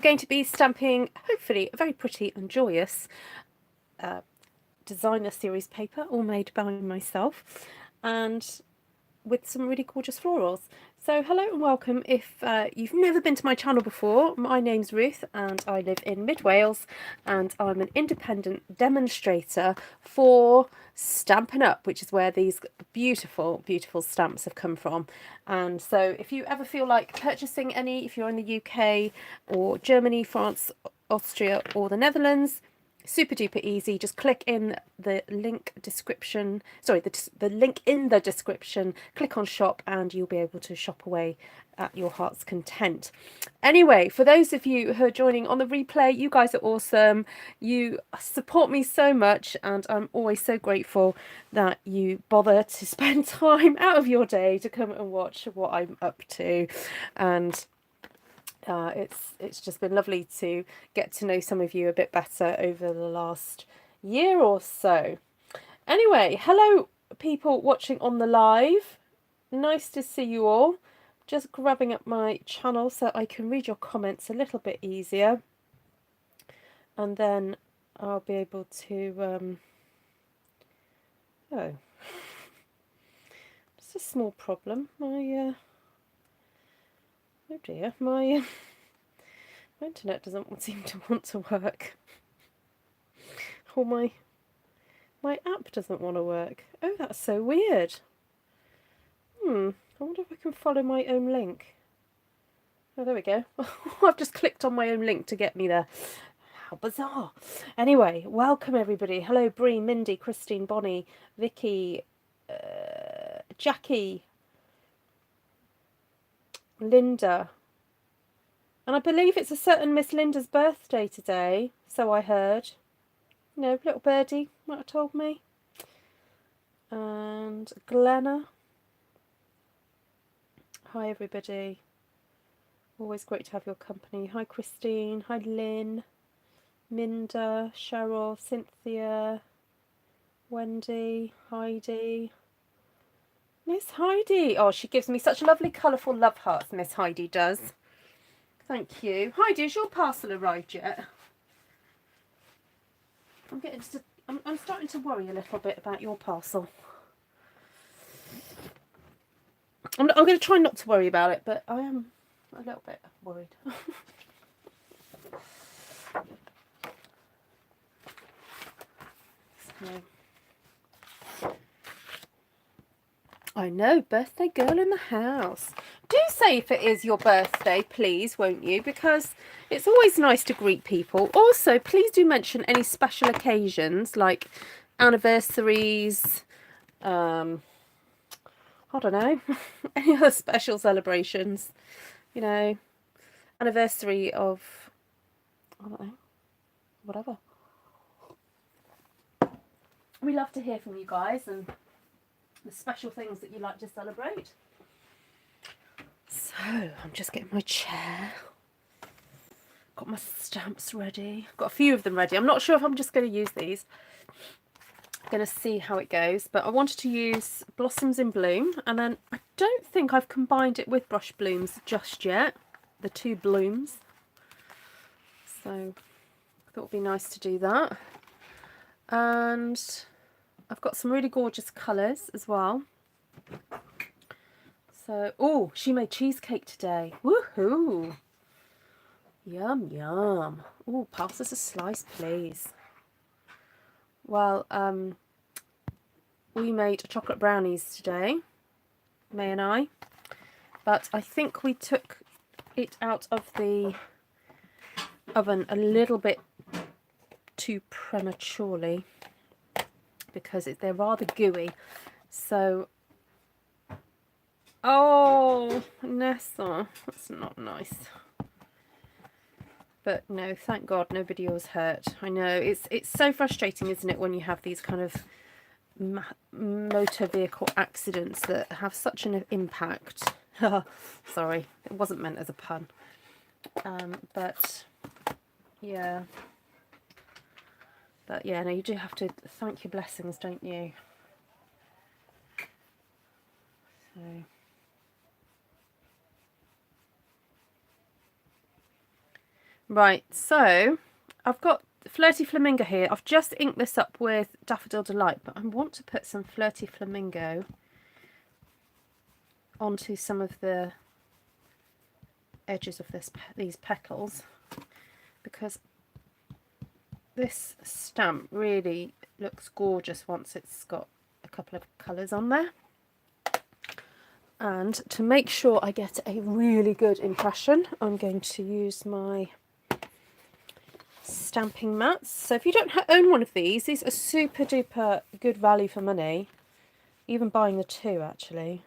going to be stamping, hopefully, a very pretty and joyous designer series paper, all made by myself, and with some really gorgeous florals. So hello and welcome. If you've never been to my channel before, my name's Ruth and I live in Mid Wales, and I'm an independent demonstrator for Stampin Up, which is where these beautiful stamps have come from. And so if you ever feel like purchasing any, if you're in the UK or Germany, France, Austria or the Netherlands, super duper easy. Just click in the link description, sorry, the link in the description, click on shop and you'll be able to shop away at your heart's content. Anyway, for those of you who are joining on the replay, you guys are awesome. You support me so much and I'm always so grateful that you bother to spend time out of your day to come and watch what I'm up to. And it's just been lovely to get to know some of you a bit better over the last year or so. Anyway, hello people watching on the live. Nice to see you all. Just grabbing up my channel so I can read your comments a little bit easier. And then I'll be able to... oh. Just a small problem. My... oh dear, my internet doesn't seem to want to work. Or my app doesn't want to work. Oh, that's so weird. I wonder if I can follow my own link. Oh, there we go. I've just clicked on my own link to get me there. How bizarre. Anyway, welcome everybody. Hello, Bree, Mindy, Christine, Bonnie, Vicky, Jackie, Linda. And I believe it's a certain Miss Linda's birthday today, so I heard. You know, little birdie might have told me. And Glenna. Hi everybody. Always great to have your company. Hi Christine. Hi Lynn. Minda. Cheryl. Cynthia. Wendy. Heidi. Miss Heidi. Oh, she gives me such lovely colourful love hearts, Miss Heidi does. Thank you. Heidi, has your parcel arrived yet? I'm starting to worry a little bit about your parcel. I'm going to try not to worry about it, but I am a little bit worried. So, I know, birthday girl in the house. Do say if it is your birthday, please, won't you? Because it's always nice to greet people. Also, please do mention any special occasions like anniversaries, I don't know, any other special celebrations, you know, anniversary of, I don't know, whatever. We love to hear from you guys and the special things that you like to celebrate. So, I'm just getting my chair. Got my stamps ready. Got a few of them ready. I'm not sure if I'm just going to use these. I'm going to see how it goes. But I wanted to use Blossoms in Bloom. And then I don't think I've combined it with Brush Blooms just yet. The two blooms. So, I thought it would be nice to do that. And I've got some really gorgeous colours as well. So, oh, she made cheesecake today. Woohoo! Yum, yum. Oh, pass us a slice, please. Well, we made chocolate brownies today, May and I. But I think we took it out of the oven a little bit too prematurely because they're rather gooey. So, oh, Nessa, that's not nice. But no, thank God nobody was hurt. I know it's so frustrating, isn't it, when you have these kind of motor vehicle accidents that have such an impact. Sorry, it wasn't meant as a pun. But yeah. But yeah, no, you do have to thank your blessings, don't you? So. Right, so I've got Flirty Flamingo here. I've just inked this up with Daffodil Delight, but I want to put some Flirty Flamingo onto some of the edges of these petals, because this stamp really looks gorgeous once it's got a couple of colours on there. And to make sure I get a really good impression, I'm going to use my stamping mats. So if you don't own one of these are super duper good value for money, even buying the two actually,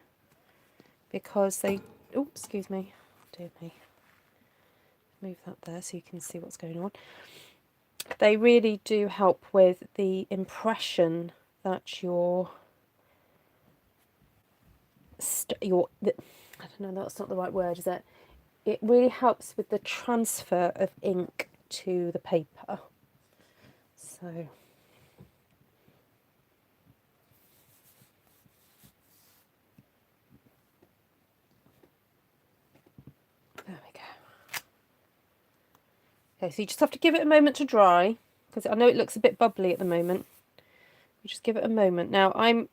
because they, oh excuse me, dear me, move that there so you can see what's going on. They really do help with the impression that I don't know, that's not the right word, is it? It really helps with the transfer of ink to the paper. So there we go. Okay, so you just have to give it a moment to dry, because I know it looks a bit bubbly at the moment. You just give it a moment. Now I'm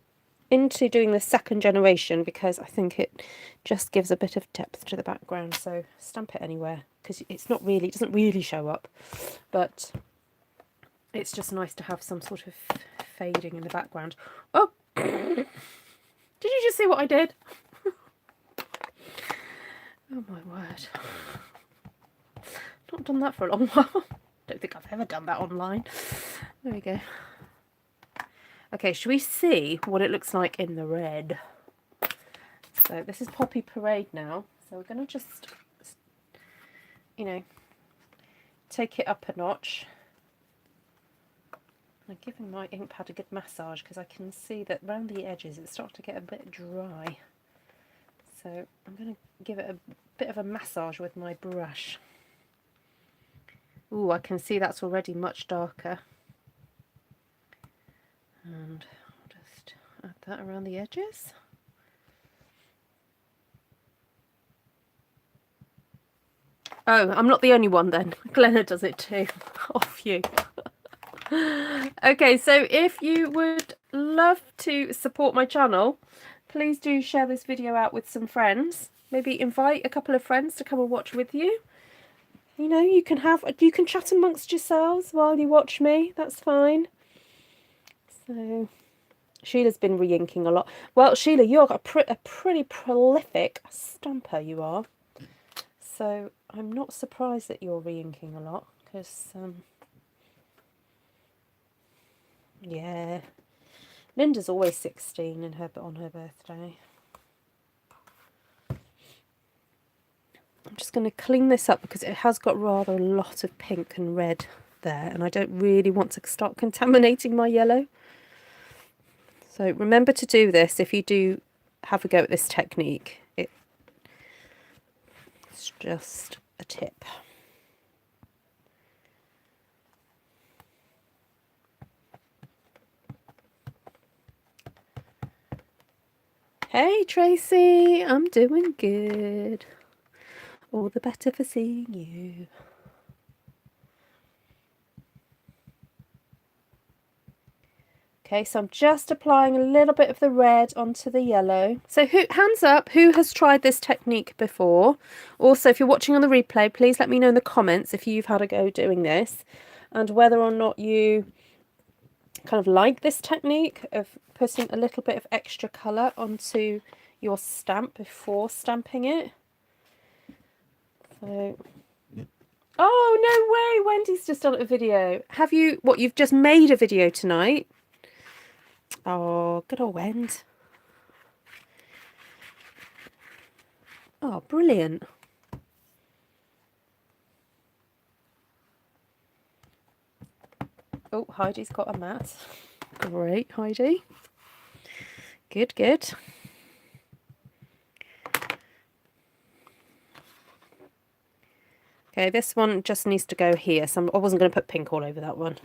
into doing the second generation because I think it just gives a bit of depth to the background. So stamp it anywhere, because it doesn't really show up, but it's just nice to have some sort of fading in the background. Oh, did you just see what I did? Oh my word. Not done that for a long while. Don't think I've ever done that online. There we go. Okay, shall we see what it looks like in the red? So this is Poppy Parade now. So we're going to just, you know, take it up a notch. I'm giving my ink pad a good massage because I can see that around the edges it's starting to get a bit dry. So I'm going to give it a bit of a massage with my brush. Ooh, I can see that's already much darker. And I'll just add that around the edges. Oh, I'm not the only one then. Glenna does it too. Off you. Okay, so if you would love to support my channel, please do share this video out with some friends. Maybe invite a couple of friends to come and watch with you. You know, you can chat amongst yourselves while you watch me. That's fine. So Sheila's been re-inking a lot. Well, Sheila, you're a pretty prolific stamper, you are. So I'm not surprised that you're re-inking a lot, because yeah, Linda's always 16 on her birthday. I'm just going to clean this up because it has got rather a lot of pink and red there, and I don't really want to start contaminating my yellow. So remember to do this if you do have a go at this technique. It's just a tip. Hey Tracy, I'm doing good. All the better for seeing you. Okay, so I'm just applying a little bit of the red onto the yellow. So hands up, who has tried this technique before? Also, if you're watching on the replay, please let me know in the comments if you've had a go doing this and whether or not you kind of like this technique of putting a little bit of extra colour onto your stamp before stamping it. So, oh no way, Wendy's just done a video. Have you, what, you've just made a video tonight? Oh, good old Wend. Oh, brilliant. Oh, Heidi's got a mat. Great, Heidi. Good, good. Okay, this one just needs to go here. So I wasn't going to put pink all over that one.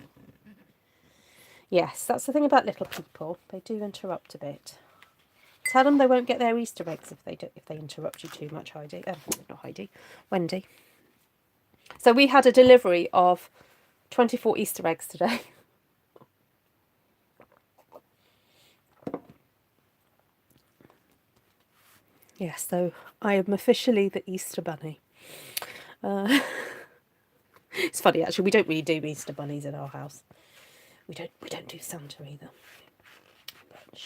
Yes, that's the thing about little people. They do interrupt a bit. Tell them they won't get their Easter eggs if they interrupt you too much, Heidi. Not Heidi, Wendy. So we had a delivery of 24 Easter eggs today. Yes, so I am officially the Easter bunny. It's funny actually. We don't really do Easter bunnies in our house. We don't do Santa either. But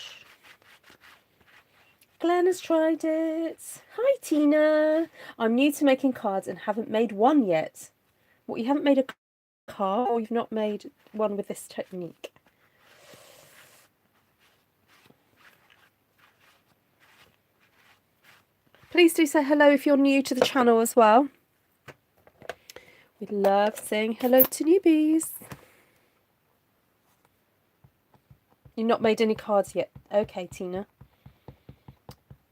Glenn has tried it. Hi Tina. I'm new to making cards and haven't made one yet. What, you haven't made a card, or you've not made one with this technique? Please do say hello if you're new to the channel as well. We love saying hello to newbies. You've not made any cards yet. Okay, Tina.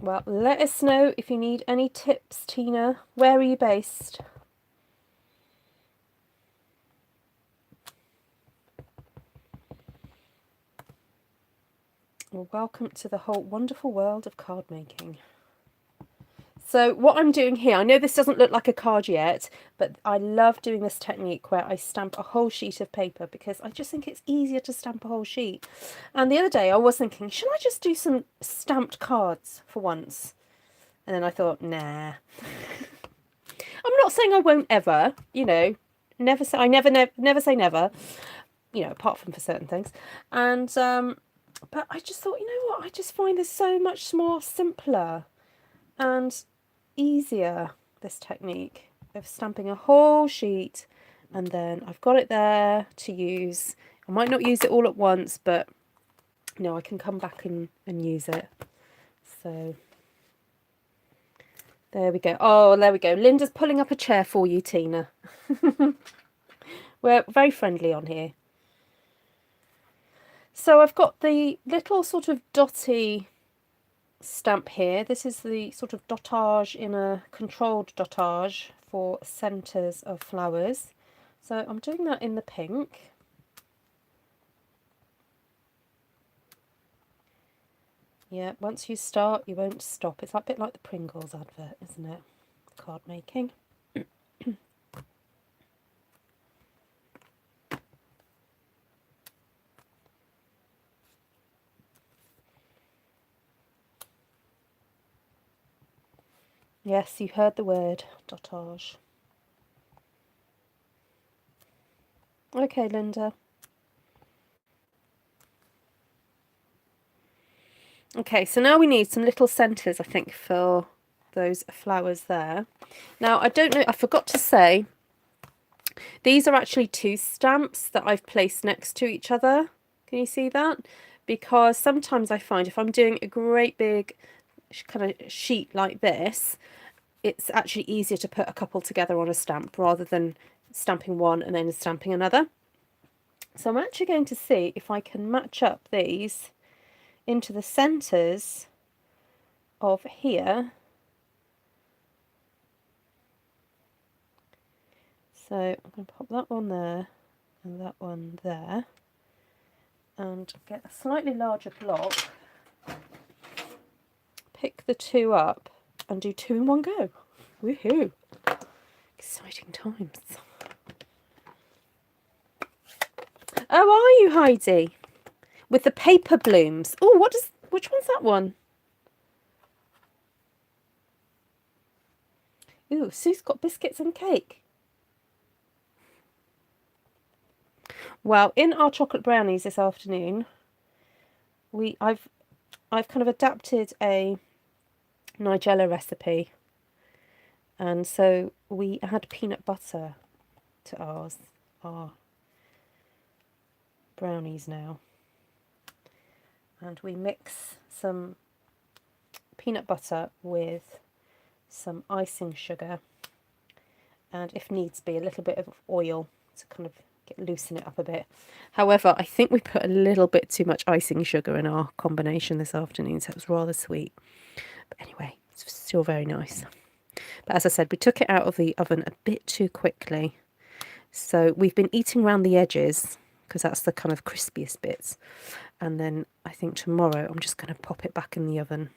Well, let us know if you need any tips, Tina. Where are you based? Well, welcome to the whole wonderful world of card making. So what I'm doing here, I know this doesn't look like a card yet, but I love doing this technique where I stamp a whole sheet of paper because I just think it's easier to stamp a whole sheet. And the other day I was thinking, should I just do some stamped cards for once? And then I thought, nah. I'm not saying I won't ever, you know, never say, I never say never, you know, apart from for certain things. And, but I just thought, you know what, I just find this so much more simpler and easier, this technique of stamping a whole sheet, and then I've got it there to use. I might not use it all at once, but you know, I can come back and use it. So there we go. Oh, there we go. Linda's pulling up a chair for you, Tina. We're very friendly on here. So I've got the little sort of dotty stamp here. This is the sort of dotage in a controlled dotage for centres of flowers. So I'm doing that in the pink. Yeah, once you start, you won't stop. It's a bit like the Pringles advert, isn't it? Card making. Yes, you heard the word, dotage. Okay, Linda. Okay, so now we need some little centres, I think, for those flowers there. Now, I don't know, I forgot to say, these are actually two stamps that I've placed next to each other. Can you see that? Because sometimes I find if I'm doing a great big kind of sheet like this, it's actually easier to put a couple together on a stamp rather than stamping one and then stamping another. So I'm actually going to see if I can match up these into the centres of here. So I'm going to pop that one there and that one there and get a slightly larger block, pick the two up and do two in one go. Woohoo! Exciting times. Oh, are you, Heidi? With the paper blooms. Oh, which one's that one? Ooh, Sue's got biscuits and cake. Well, in our chocolate brownies this afternoon, I've kind of adapted a Nigella recipe, and so we add peanut butter to our brownies now, and we mix some peanut butter with some icing sugar, and if needs be a little bit of oil to kind of loosen it up a bit. However, I think we put a little bit too much icing sugar in our combination this afternoon, so it was rather sweet. But anyway, it's still very nice. But as I said, we took it out of the oven a bit too quickly. So we've been eating around the edges because that's the kind of crispiest bits. And then I think tomorrow I'm just going to pop it back in the oven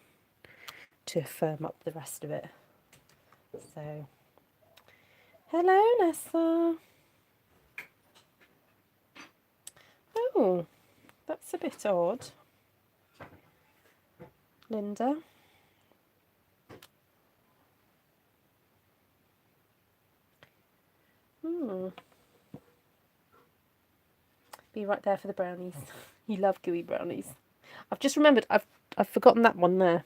to firm up the rest of it. So Hello, Nessa. Oh, that's a bit odd. Linda. Be right there for the brownies. You love gooey brownies. I've just remembered I've forgotten that one there.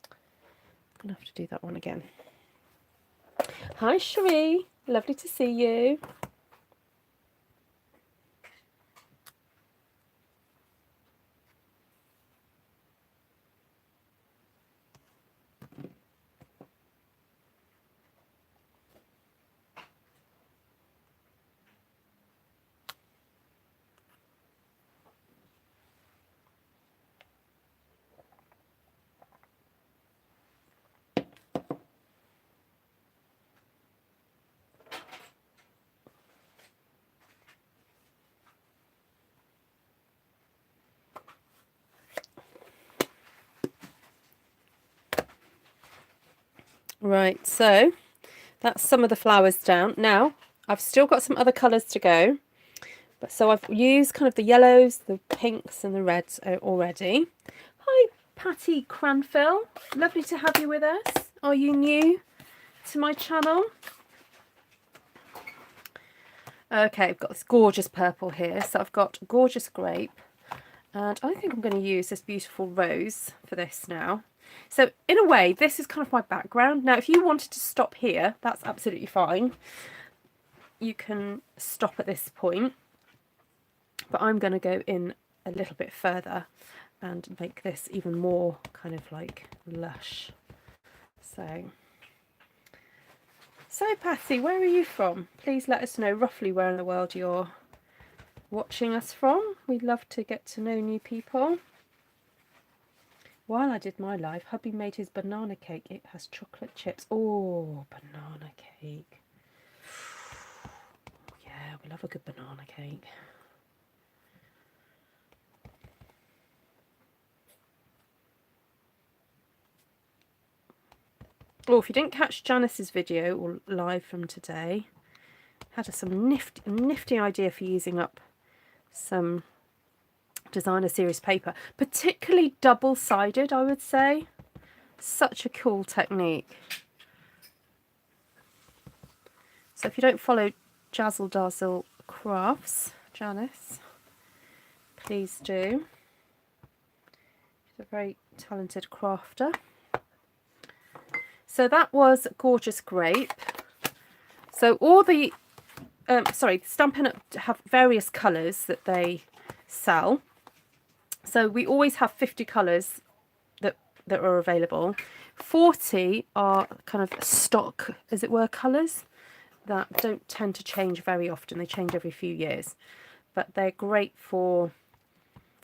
I'm gonna have to do that one again. Hi Cherie, lovely to see you. Right, so that's some of the flowers down. Now, I've still got some other colours to go. But so I've used kind of the yellows, the pinks and the reds already. Hi, Patty Cranfill. Lovely to have you with us. Are you new to my channel? Okay, I've got this gorgeous purple here. So I've got gorgeous grape. And I think I'm going to use this beautiful rose for this now. So in a way, this is kind of my background. Now, if you wanted to stop here, that's absolutely fine. You can stop at this point. But I'm going to go in a little bit further and make this even more kind of like lush. So Patty, where are you from? Please let us know roughly where in the world you're watching us from. We'd love to get to know new people. While I did my live, hubby made his banana cake. It has chocolate chips. Oh, banana cake. Yeah, we love a good banana cake. Oh, if you didn't catch Janice's video or live from today, had some nifty idea for using up some designer series paper, particularly double-sided, I would say. Such a cool technique. So if you don't follow Jazzle Dazzle Crafts, Janice, please do. She's a very talented crafter. So that was Gorgeous Grape. So all the, Stampin' Up have various colours that they sell. So we always have 50 colours that are available. 40 are kind of stock, as it were, colours that don't tend to change very often. They change every few years. But they're great for,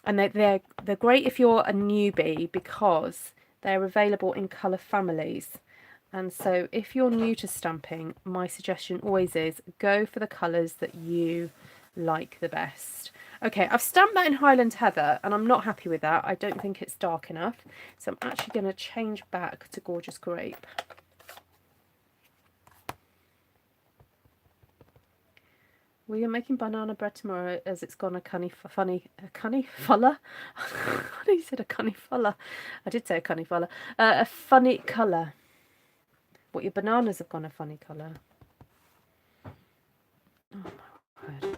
and they're great if you're a newbie because they're available in colour families. And so if you're new to stamping, my suggestion always is go for the colours that you like the best. Okay, I've stamped that in Highland Heather and I'm not happy with that. I don't think it's dark enough. So I'm actually going to change back to Gorgeous Grape. We are making banana bread tomorrow as it's gone a cunny fuller. You said a cunny fuller. I did say a cunny fuller. A funny colour. What, your bananas have gone a funny colour? Oh my word.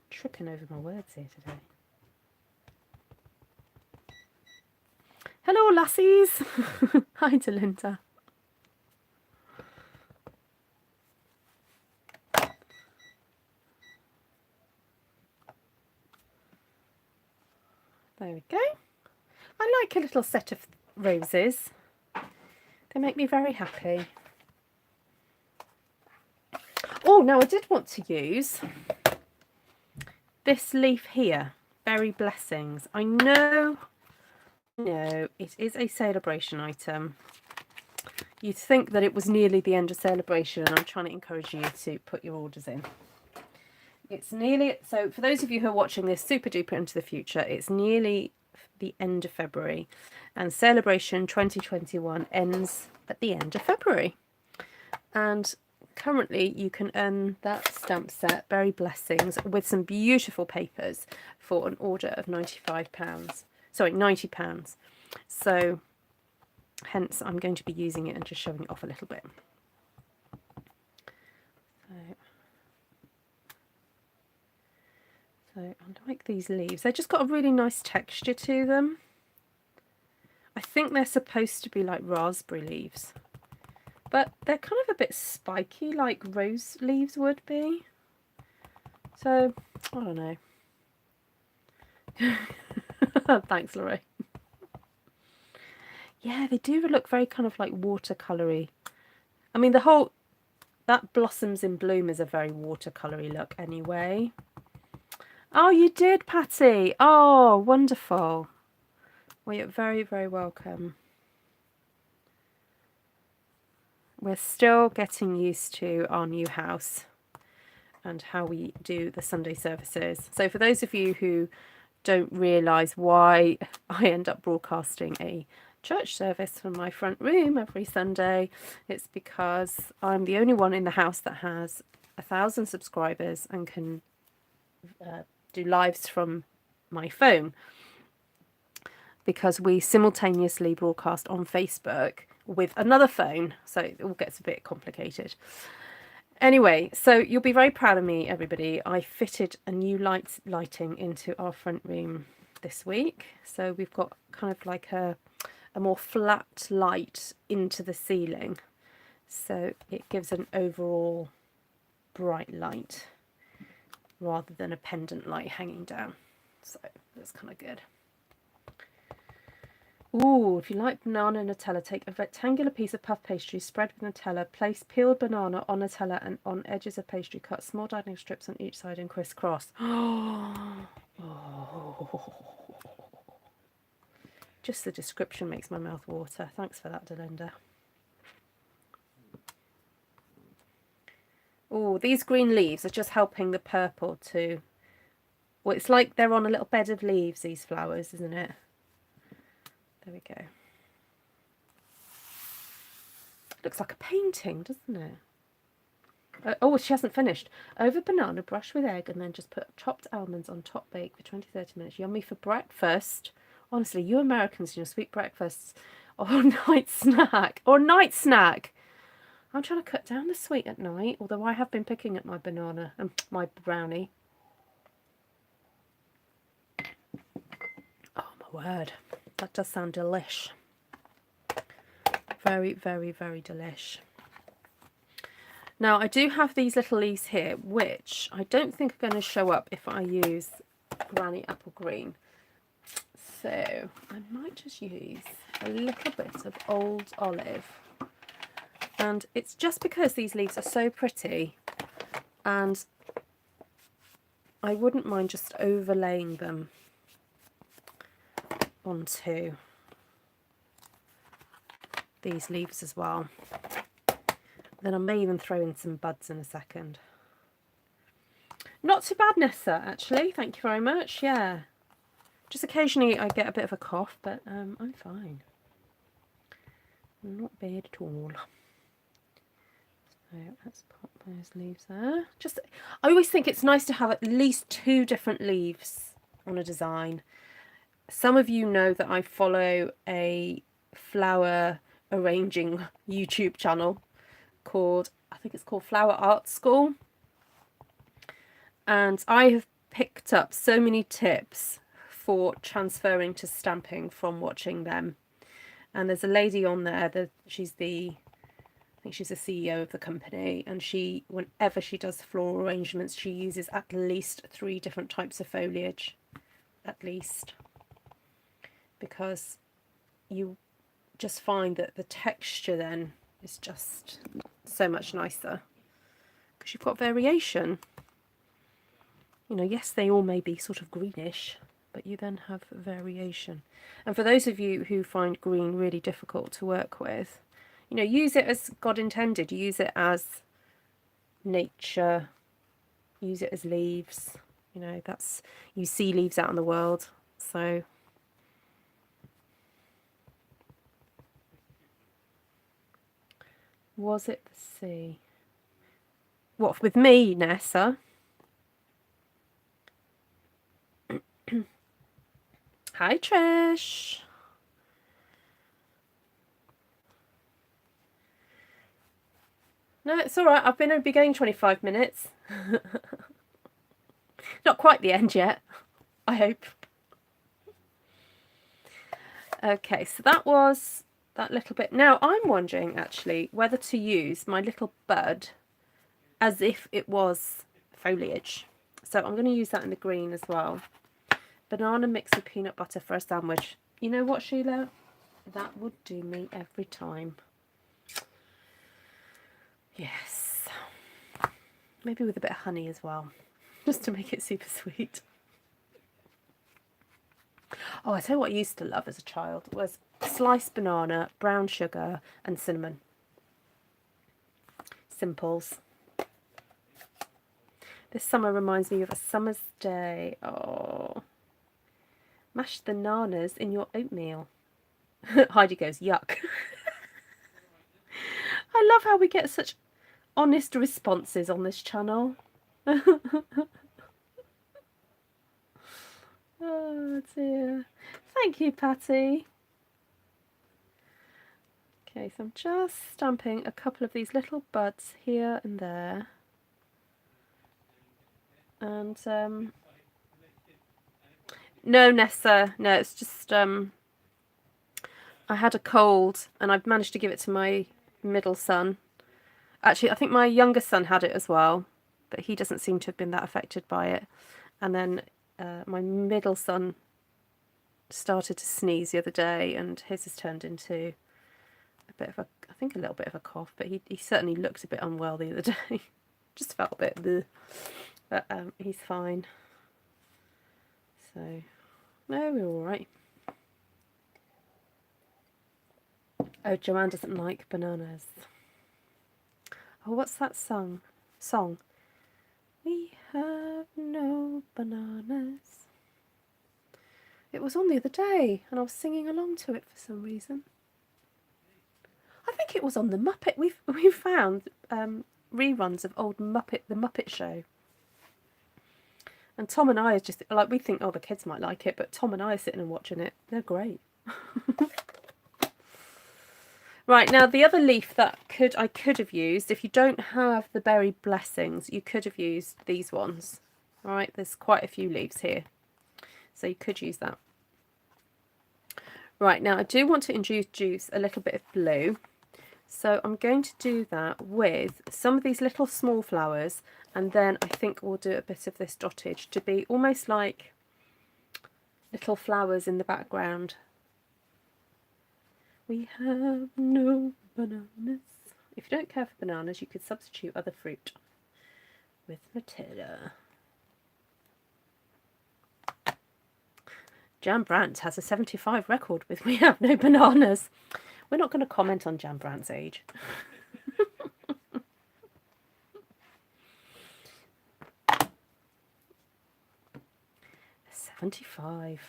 Tripping over my words here today. Hello lassies. Hi to Linda. There we go. I like a little set of roses. They make me very happy. Oh, now I did want to use this leaf here, Berry Blessings. I know it is a Saleabration item. You'd think that it was nearly the end of Saleabration, and I'm trying to encourage you to put your orders in. It's nearly, so for those of you who are watching this super duper into the future, it's nearly the end of February, and Saleabration 2021 ends at the end of February. And currently you can earn that stamp set, Berry Blessings, with some beautiful papers for an order of £95. Sorry, £90. So hence I'm going to be using it and just showing it off a little bit. So I like these leaves. They've just got a really nice texture to them. I think they're supposed to be like raspberry leaves, but they're kind of a bit spiky like rose leaves would be. So, I don't know. Thanks, Lorraine. Yeah, they do look very kind of like watercolory. I mean, that Blossoms in Bloom is a very watercolory look anyway. Oh, you did, Patty. Oh, wonderful. Well, you're very, very welcome. We're still getting used to our new house and how we do the Sunday services. So for those of you who don't realise why I end up broadcasting a church service from my front room every Sunday, it's because I'm the only one in the house that has 1,000 subscribers and can do lives from my phone, because we simultaneously broadcast on Facebook with another phone, so it all gets a bit complicated. Anyway, so you'll be very proud of me, everybody. I fitted a new lighting into our front room this week. So we've got kind of like a more flat light into the ceiling. So it gives an overall bright light rather than a pendant light hanging down. So that's kind of good. Ooh, if you like banana Nutella, take a rectangular piece of puff pastry, spread with Nutella, place peeled banana on Nutella and on edges of pastry, cut small diagonal strips on each side and crisscross. Oh. Just the description makes my mouth water. Thanks for that, Delinda. Oh, these green leaves are just helping the purple to... Well, it's like they're on a little bed of leaves, these flowers, isn't it? There we go. Looks like a painting, doesn't it? Oh, she hasn't finished. Over banana, brush with egg, and then just put chopped almonds on top, bake for 20-30 minutes. Yummy for breakfast. Honestly, you Americans and your sweet breakfasts or night snack. Or night snack. I'm trying to cut down the sweet at night, although I have been picking at my banana and my brownie. Oh, my word. That does sound delish. Very, very, very delish. Now, I do have these little leaves here, which I don't think are going to show up if I use Granny Apple Green. So I might just use a little bit of Old Olive. And it's just because these leaves are so pretty, and I wouldn't mind just overlaying them onto these leaves as well. Then I may even throw in some buds in a second. Not too bad, Nessa, actually. Thank you very much. Yeah. Just occasionally I get a bit of a cough, but I'm fine. Not bad at all. So let's pop those leaves there. I always think it's nice to have at least 2 different leaves on a design. Some of you know that I follow a flower arranging YouTube channel called, I think it's called Flower Art School. And I have picked up so many tips for transferring to stamping from watching them. And there's a lady on there that she's the CEO of the company, and whenever she does floral arrangements, she uses at least 3 different types of foliage, at least, because you just find that the texture then is just so much nicer because you've got variation. You know, yes, they all may be sort of greenish, but you then have variation. And for those of you who find green really difficult to work with, you know, use it as God intended. Use it as nature. Use it as leaves. You know, you see leaves out in the world. So was it the sea? What, with me, Nessa? Hi, Trish. No, it's all right. I've been going 25 minutes. Not quite the end yet, I hope. Okay, so that was that little bit. Now, I'm wondering, actually, whether to use my little bud as if it was foliage. So I'm going to use that in the green as well. Banana mixed with peanut butter for a sandwich. You know what, Sheila? That would do me every time. Yes. Maybe with a bit of honey as well, just to make it super sweet. Oh, I tell you what I used to love as a child was sliced banana, brown sugar and cinnamon. Simples. This summer reminds me of a summer's day. Oh. Mashed bananas in your oatmeal. Heidi goes, yuck. I love how we get such honest responses on this channel. Oh dear. Thank you, Patty. Okay, so I'm just stamping a couple of these little buds here and there. And no, Nessa, no, it's just I had a cold and I've managed to give it to my middle son. Actually, I think my younger son had it as well, but he doesn't seem to have been that affected by it. And then my middle son started to sneeze the other day, and his has turned into a bit of a, I think a little bit of a cough, but he certainly looked a bit unwell the other day. Just felt a bit bleh. But he's fine. So, no, we're all right. Oh, Joanne doesn't like bananas. Oh, what's that song? We have no bananas. It was on the other day, and I was singing along to it for some reason. I think it was on the Muppet. We've found reruns of old Muppet, the Muppet Show. And Tom and I are just like, we think, oh, the kids might like it, but Tom and I are sitting and watching it. They're great. Right, now the other leaf that I could have used, if you don't have the berry blessings, you could have used these ones. All right, there's quite a few leaves here, so you could use that. Right, now I do want to introduce a little bit of blue. So I'm going to do that with some of these little small flowers, and then I think we'll do a bit of this dottage to be almost like little flowers in the background. We have no bananas. If you don't care for bananas, you could substitute other fruit with Matilda. Jan Brandt has a 75 record with We Have No Bananas. We're not going to comment on Jan Brandt's age. 75.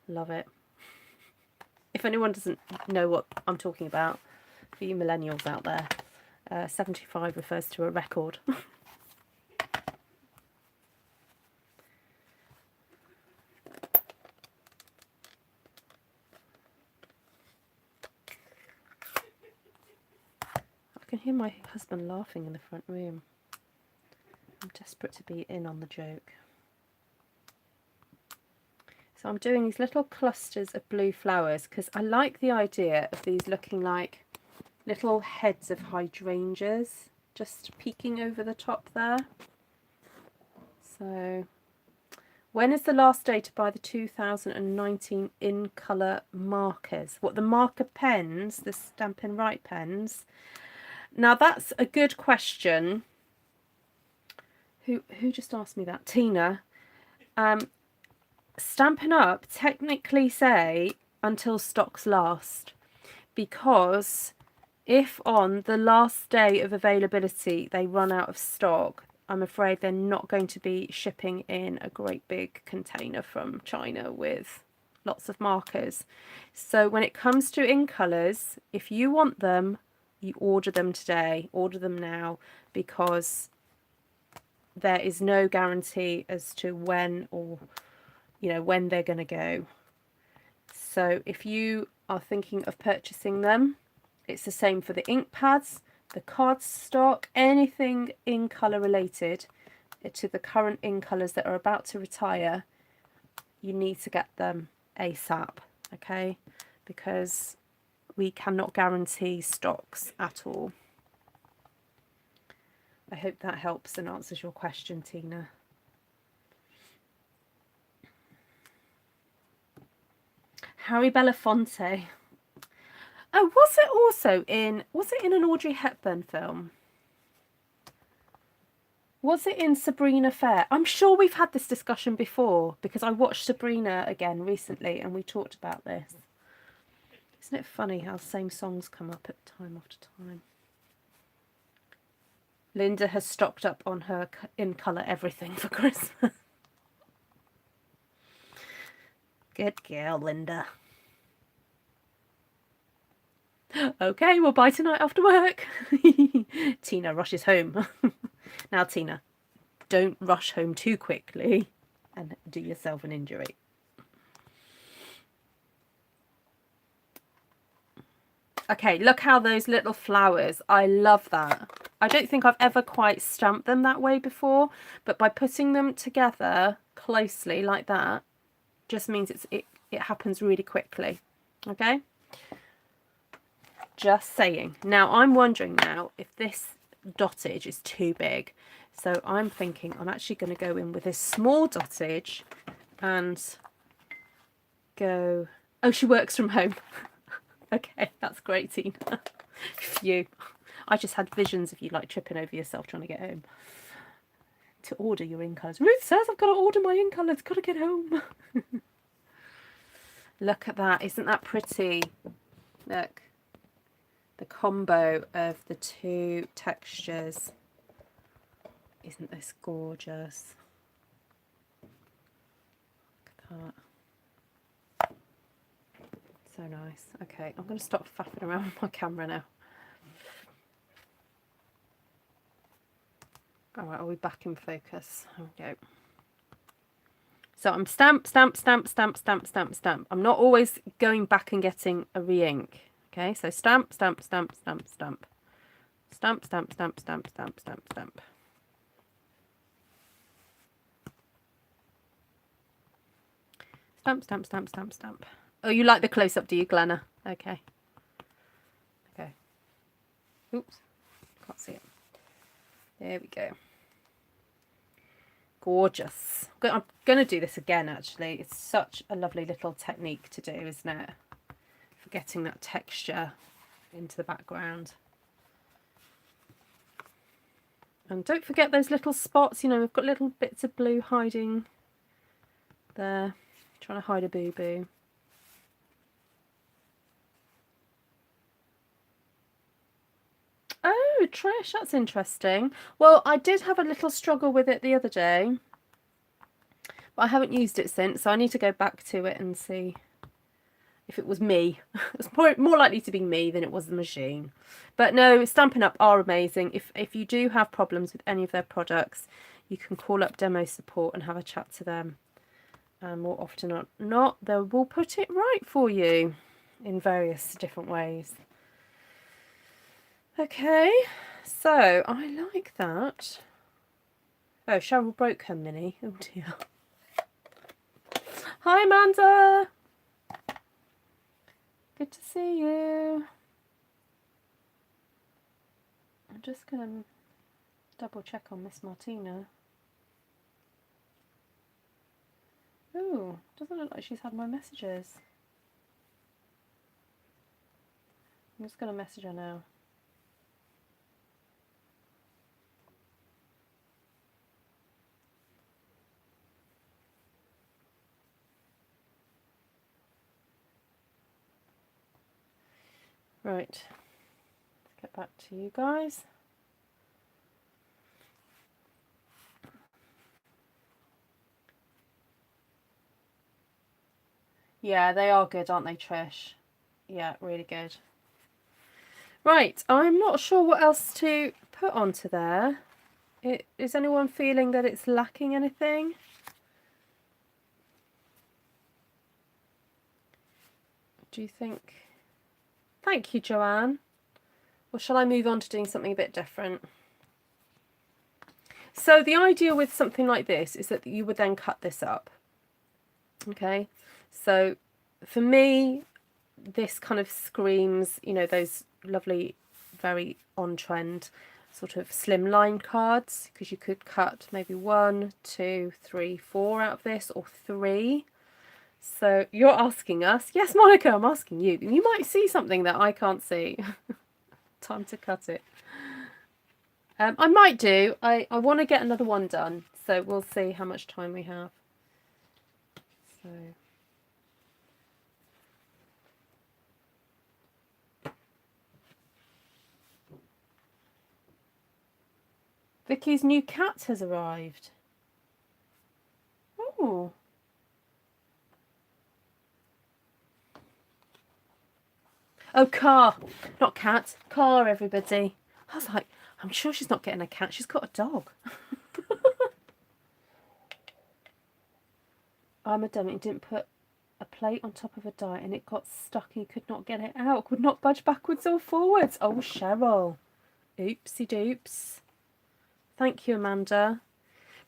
Love it. If anyone doesn't know what I'm talking about, for you millennials out there, 75 refers to a record. I can hear my husband laughing in the front room. I'm desperate to be in on the joke. So I'm doing these little clusters of blue flowers because I like the idea of these looking like little heads of hydrangeas just peeking over the top there. So when is the last day to buy the 2019 in colour markers? What, the marker pens, the Stampin' Right pens? Now that's a good question. Who just asked me that? Tina. Stampin' Up technically say until stocks last, because if on the last day of availability they run out of stock, I'm afraid they're not going to be shipping in a great big container from China with lots of markers. So when it comes to in colours, if you want them, you order them today, order them now, because there is no guarantee as to when, or when they're going to go. So if you are thinking of purchasing them, it's the same for the ink pads, the cardstock, anything in colour related to the current in colours that are about to retire. You need to get them ASAP, okay? Because we cannot guarantee stocks at all. I hope that helps and answers your question, Tina. Harry Belafonte. Oh, was it in an Audrey Hepburn film? Was it in Sabrina Fair? I'm sure we've had this discussion before, because I watched Sabrina again recently and we talked about this. Isn't it funny how the same songs come up at time after time? Linda has stocked up on her in colour everything for Christmas. Good girl, Linda. Okay, we'll buy tonight after work. Tina rushes home. Now, Tina, don't rush home too quickly and do yourself an injury. Okay, look how those little flowers, I love that. I don't think I've ever quite stamped them that way before, but by putting them together closely like that, just means it happens really quickly. Okay? Just saying. Now, I'm wondering now if this dottage is too big. So I'm thinking I'm actually going to go in with this small dottage and go... Oh, she works from home. Okay, that's great, Tina. Phew. I just had visions of you like tripping over yourself trying to get home. To order your in colours. Ruth says I've got to order my in colours. Got to get home. Look at that. Isn't that pretty? Look. The combo of the two textures. Isn't this gorgeous? Look at that. So nice. Okay, I'm going to stop faffing around with my camera now. Alright, are we back in focus? There we go. So I'm stamp, stamp, stamp, stamp, stamp, stamp, stamp. I'm not always going back and getting a re-ink. Okay, so stamp, stamp, stamp, stamp, stamp. Stamp, stamp, stamp, stamp, stamp, stamp, stamp. Stamp, stamp, stamp, stamp, stamp. Oh, you like the close-up, do you, Glenna? Okay. Okay. Oops. Can't see it. There we go. Gorgeous. I'm going to do this again, actually. It's such a lovely little technique to do, isn't it? For getting that texture into the background. And don't forget those little spots. You know, we've got little bits of blue hiding there. Trying to hide a boo-boo. Oh, Trish, that's interesting. Well, I did have a little struggle with it the other day, but I haven't used it since, so I need to go back to it and see if it was me. It's more likely to be me than it was the machine. But no, Stampin' Up are amazing. If you do have problems with any of their products, you can call up demo support and have a chat to them. And more often than not, they will put it right for you in various different ways. Okay, so I like that. Oh, Cheryl broke her mini. Oh dear. Hi, Amanda. Good to see you. I'm just going to double check on Miss Martina. Ooh, doesn't look like she's had my messages. I'm just going to message her now. Right, let's get back to you guys. Yeah, they are good, aren't they, Trish? Yeah, really good. Right, I'm not sure what else to put onto there. Is anyone feeling that it's lacking anything? Do you think? Thank you, Joanne. Or shall I move on to doing something a bit different? So the idea with something like this is that you would then cut this up. Okay, so for me, this kind of screams, you know, those lovely, very on-trend sort of slimline cards, because you could cut maybe 1, 2, 3, 4 out of this, or 3. So you're asking us, yes, Monica, I'm asking you. You might see something that I can't see. Time to cut it. I might do. I want to get another one done, so we'll see how much time we have. So. Vicky's new cat has arrived. Oh. Oh, car. Not cat. Car, everybody. I was like, I'm sure she's not getting a cat. She's got a dog. I'm a dummy. Didn't put a plate on top of a die and it got stuck and he could not get it out. Could not budge backwards or forwards. Oh, Cheryl. Oopsie doops. Thank you, Amanda.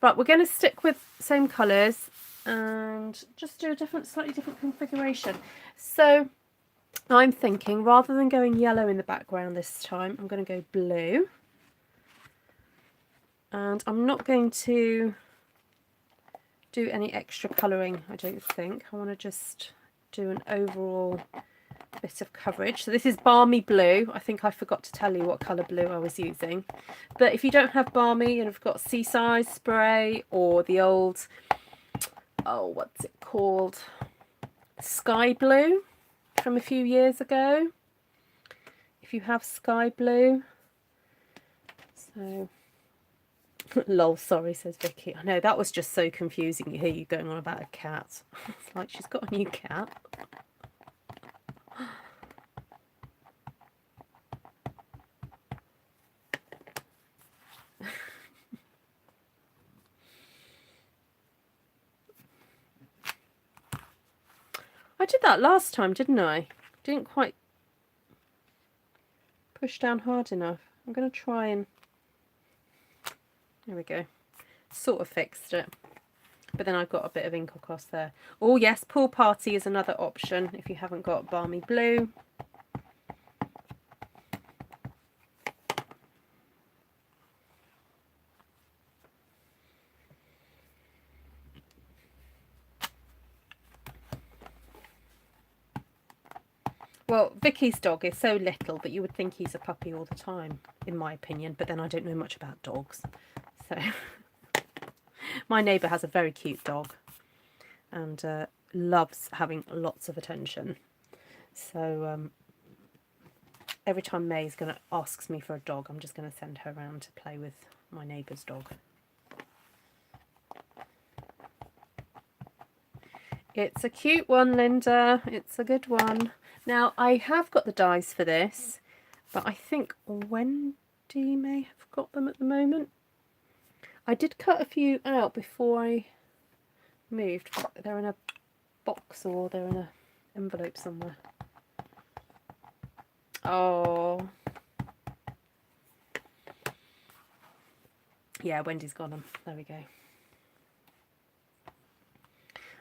Right, we're going to stick with same colours and just do a slightly different configuration. So I'm thinking rather than going yellow in the background this time, I'm going to go blue. And I'm not going to do any extra colouring, I don't think. I want to just do an overall bit of coverage. So this is Balmy Blue. I think I forgot to tell you what colour blue I was using. But if you don't have Balmy and have got Seaside Spray or the old, oh, what's it called? Sky Blue from a few years ago. If you have Sky Blue. So, lol, sorry, says Vicky. I know, that was just so confusing. You hear you going on about a cat. It's like she's got a new cat. I did that last time, didn't I? Didn't quite push down hard enough. I'm going to try and... There we go. Sort of fixed it. But then I've got a bit of ink across there. Oh yes, Pool Party is another option if you haven't got Balmy Blue. Well, Vicky's dog is so little that you would think he's a puppy all the time, in my opinion, but then I don't know much about dogs. So my neighbour has a very cute dog and loves having lots of attention. So every time May's asks me for a dog, I'm just going to send her around to play with my neighbour's dog. It's a cute one, Linda. It's a good one. Now, I have got the dies for this, but I think Wendy may have got them at the moment. I did cut a few out before I moved, but they're in a box or they're in an envelope somewhere. Oh. Yeah, Wendy's got them. There we go.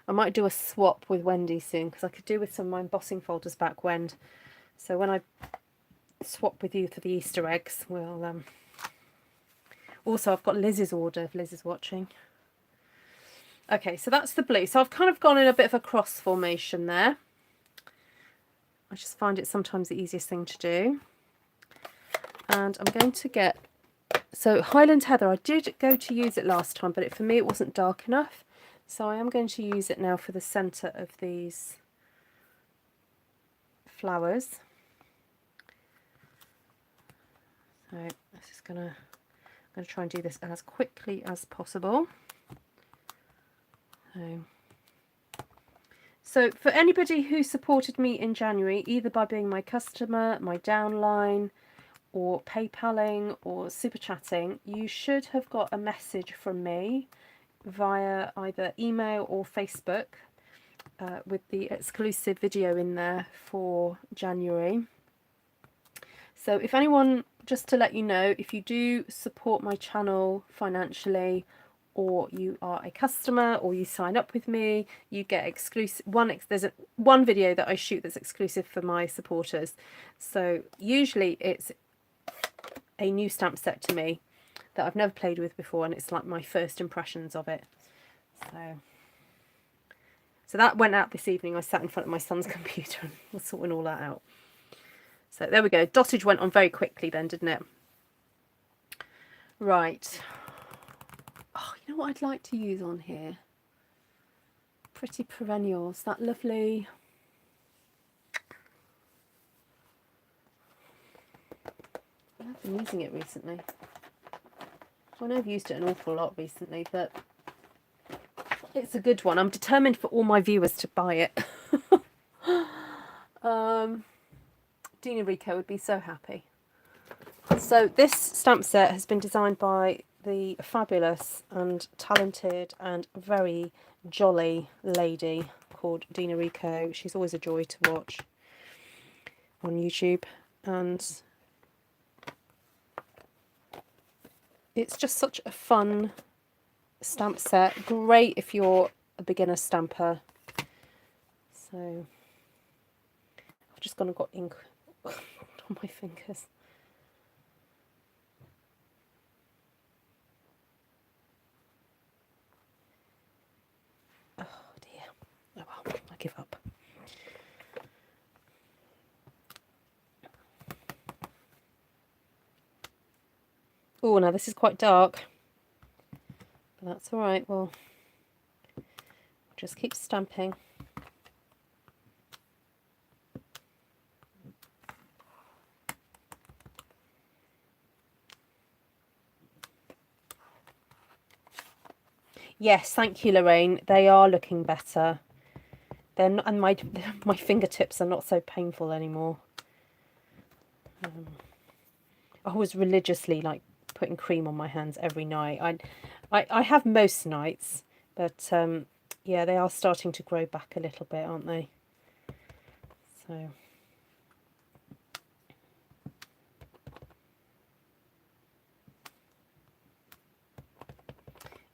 I might do a swap with Wendy soon because I could do with some of my embossing folders back when. So when I swap with you for the Easter eggs, we'll... Also, I've got Liz's order if Liz is watching. Okay, so that's the blue. So I've kind of gone in a bit of a cross formation there. I just find it sometimes the easiest thing to do. And I'm going to get... So Highland Heather, I did go to use it last time, but for me it wasn't dark enough. So I am going to use it now for the centre of these flowers. So this is I'm going to try and do this as quickly as possible. So So for anybody who supported me in January, either by being my customer, my downline, or PayPaling or super chatting, you should have got a message from me via either email or Facebook with the exclusive video in there for January. So if anyone, just to let you know, if you do support my channel financially, or you are a customer, or you sign up with me, you get exclusive there's one video that I shoot that's exclusive for my supporters. So usually it's a new stamp set to me that I've never played with before, and it's like my first impressions of it. So that went out this evening. I sat in front of my son's computer and was sorting all that out. So there we go. Dottage went on very quickly then, didn't it? Right. Oh, you know what I'd like to use on here? Pretty Perennials. That lovely... I've been using it recently. I know I've used it an awful lot recently, but it's a good one. I'm determined for all my viewers to buy it. Dina Rico would be so happy. So this stamp set has been designed by the fabulous and talented and very jolly lady called Dina Rico. She's always a joy to watch on YouTube, and it's just such a fun stamp set. Great if you're a beginner stamper. So I've just gone and got ink on my fingers. Oh dear. Oh well, I give up. Oh, now this is quite dark, but that's all right. Well, just keep stamping. Yes, thank you, Lorraine. They are looking better. They're not, and my fingertips are not so painful anymore. I was religiously like putting cream on my hands every night. I have most nights, but yeah, they are starting to grow back a little bit, aren't they? So.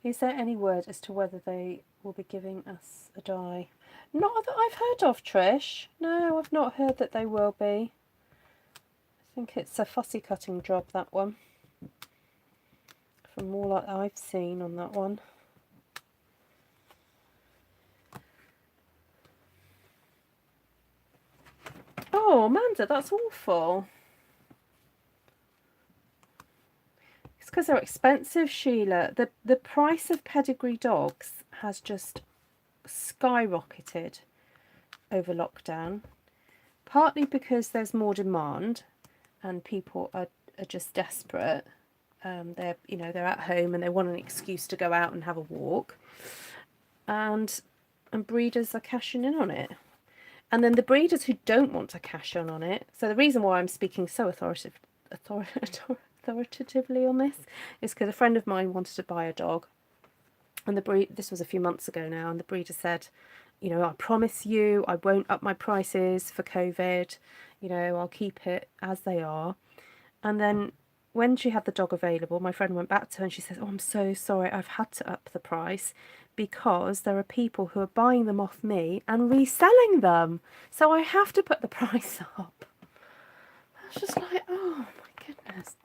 Is there any word as to whether they will be giving us a die? Not that I've heard of, Trish. No, I've not heard that they will be. I think it's a fussy cutting job, that one. From all that I've seen on that one. Oh, Amanda, that's awful. It's because they're expensive, Sheila. The price of pedigree dogs has just skyrocketed over lockdown, partly because there's more demand and people are just desperate. They're at home and they want an excuse to go out and have a walk, and breeders are cashing in on it. And then the breeders who don't want to cash in on it, so the reason why I'm speaking so authoritatively on this is because a friend of mine wanted to buy a dog, and this was a few months ago now, and the breeder said, you know, I promise you I won't up my prices for COVID, you know, I'll keep it as they are. And then when she had the dog available, my friend went back to her and she says, oh, I'm so sorry, I've had to up the price because there are people who are buying them off me and reselling them, so I have to put the price up. I was just like, oh my goodness.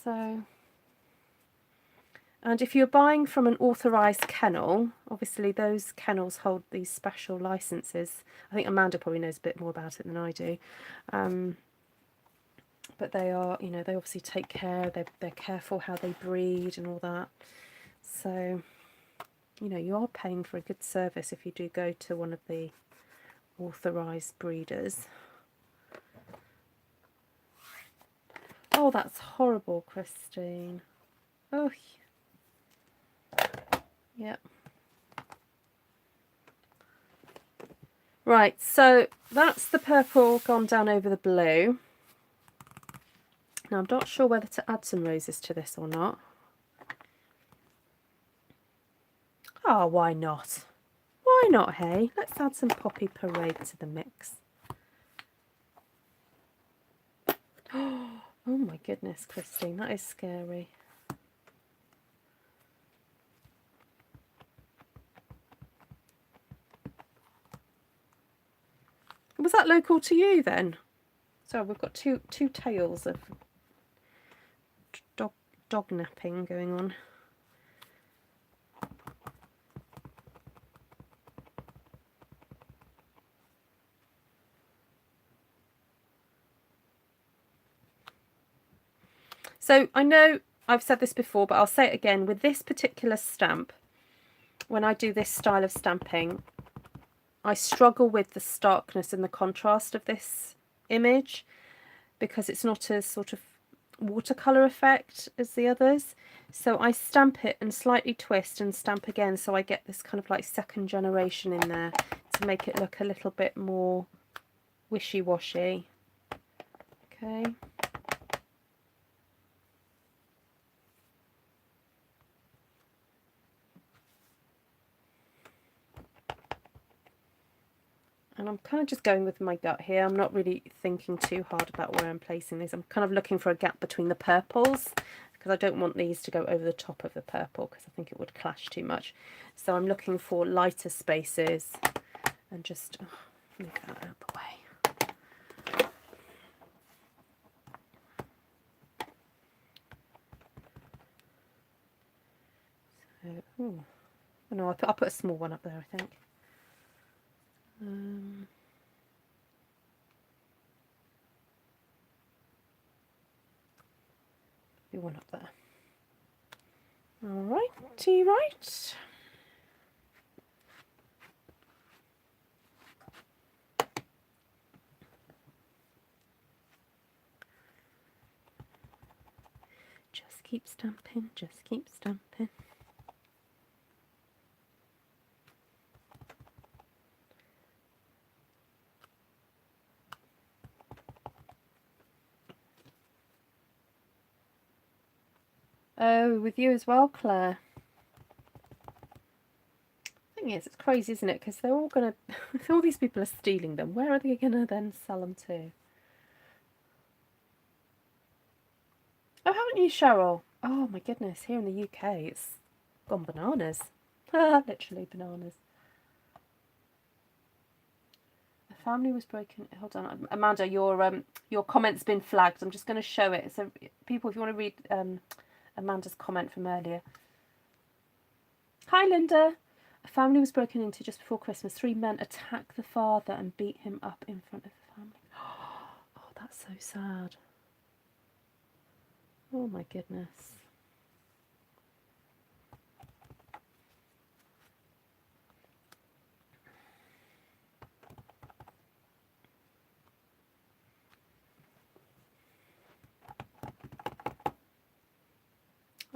So, and if you're buying from an authorised kennel, obviously those kennels hold these special licenses. I think Amanda probably knows a bit more about it than I do. But they are, you know, they obviously take care, they're careful how they breed and all that. So, you know, you are paying for a good service if you do go to one of the authorised breeders. Oh, that's horrible, Christine. Oh, yep. Right, so that's the purple gone down over the blue. Now I'm not sure whether to add some roses to this or not. Oh, why not? Why not, hey? Let's add some Poppy Parade to the mix. Oh my goodness, Christine, that is scary. Was that local to you then? So we've got two tales of dog napping going on. So I know I've said this before, but I'll say it again. With this particular stamp, when I do this style of stamping, I struggle with the starkness and the contrast of this image because it's not as sort of watercolour effect as the others. So I stamp it and slightly twist and stamp again, so I get this kind of like second generation in there to make it look a little bit more wishy-washy. Okay. And I'm kind of just going with my gut here. I'm not really thinking too hard about where I'm placing these. I'm kind of looking for a gap between the purples because I don't want these to go over the top of the purple because I think it would clash too much. So I'm looking for lighter spaces and just move that out of the way. So, oh no, I'll put a small one up there, I think. Do one up there. All righty, right. Just keep stamping, just keep stamping. Oh, with you as well, Claire. The thing is, it's crazy, isn't it? Because they're all going to, if all these people are stealing them, where are they going to then sell them to? Oh, haven't you, Cheryl? Oh my goodness, here in the UK, it's gone bananas. Literally bananas. The family was broken. Hold on, Amanda, your comment's been flagged. I'm just going to show it. So, people, if you want to read Amanda's comment from earlier. Hi, Linda. A family was broken into just before Christmas. 3 men attacked the father and beat him up in front of the family. Oh, that's so sad. Oh my goodness.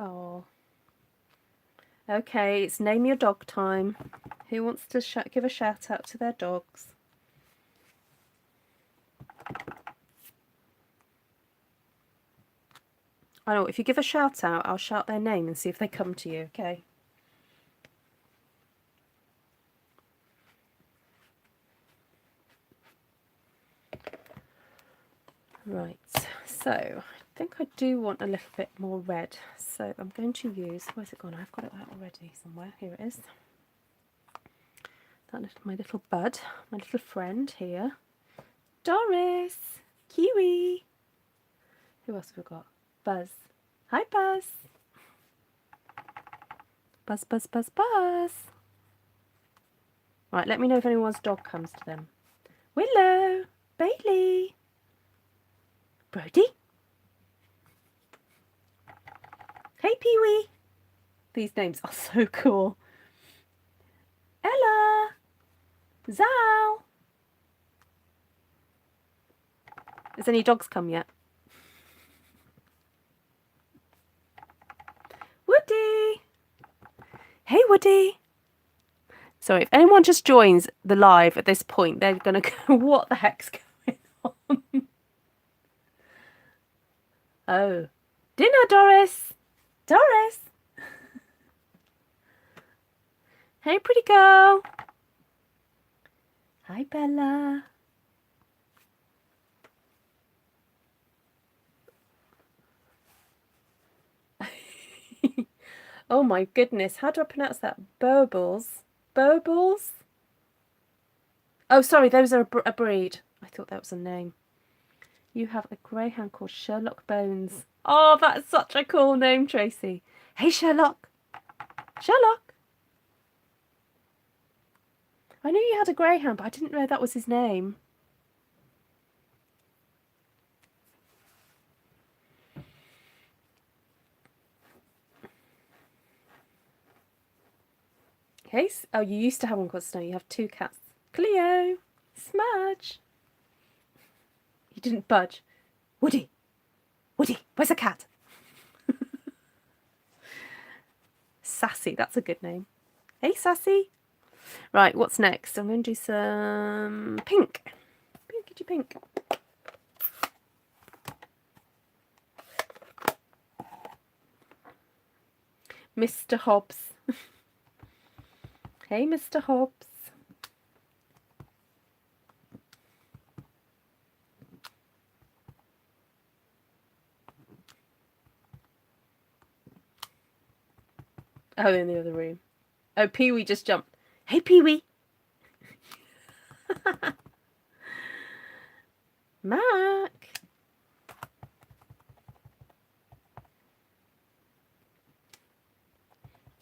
Oh. Okay, it's name your dog time. Who wants to give a shout out to their dogs? I know, if you give a shout out, I'll shout their name and see if they come to you, okay? Right, so I think I do want a little bit more red. So I'm going to use, where's it gone? I've got it out already somewhere. Here it is. That little, my little bud, my little friend here. Doris, Kiwi. Who else have we got? Buzz. Hi, Buzz. Buzz, Buzz, Buzz, Buzz. Right, let me know if anyone's dog comes to them. Willow, Bailey, Brody. Hey, Pee-wee. These names are so cool. Ella, Zal. Has any dogs come yet? Woody. Hey, Woody. So if anyone just joins the live at this point, they're going to go, what the heck's going on? Oh, dinner, Doris. Doris. Hey, pretty girl. Hi, Bella. Oh my goodness, how do I pronounce that? Bobbles? Bobbles? Oh, sorry, those are a breed. I thought that was a name. You have a greyhound called Sherlock Bones. Oh, that's such a cool name, Tracy. Hey, Sherlock. Sherlock. I knew you had a greyhound, but I didn't know that was his name. Okay. Oh, you used to have one called Snow. You have two cats. Cleo. Smudge. You didn't budge. Woody. Woody, where's the cat? Sassy. That's a good name. Hey, Sassy. Right, what's next? I'm going to do some pink. Pinkity pink. Mr. Hobbs. Hey, Mr. Hobbs. Oh, in the other room. Oh, Pee-wee just jumped. Hey, Pee-wee. Mac.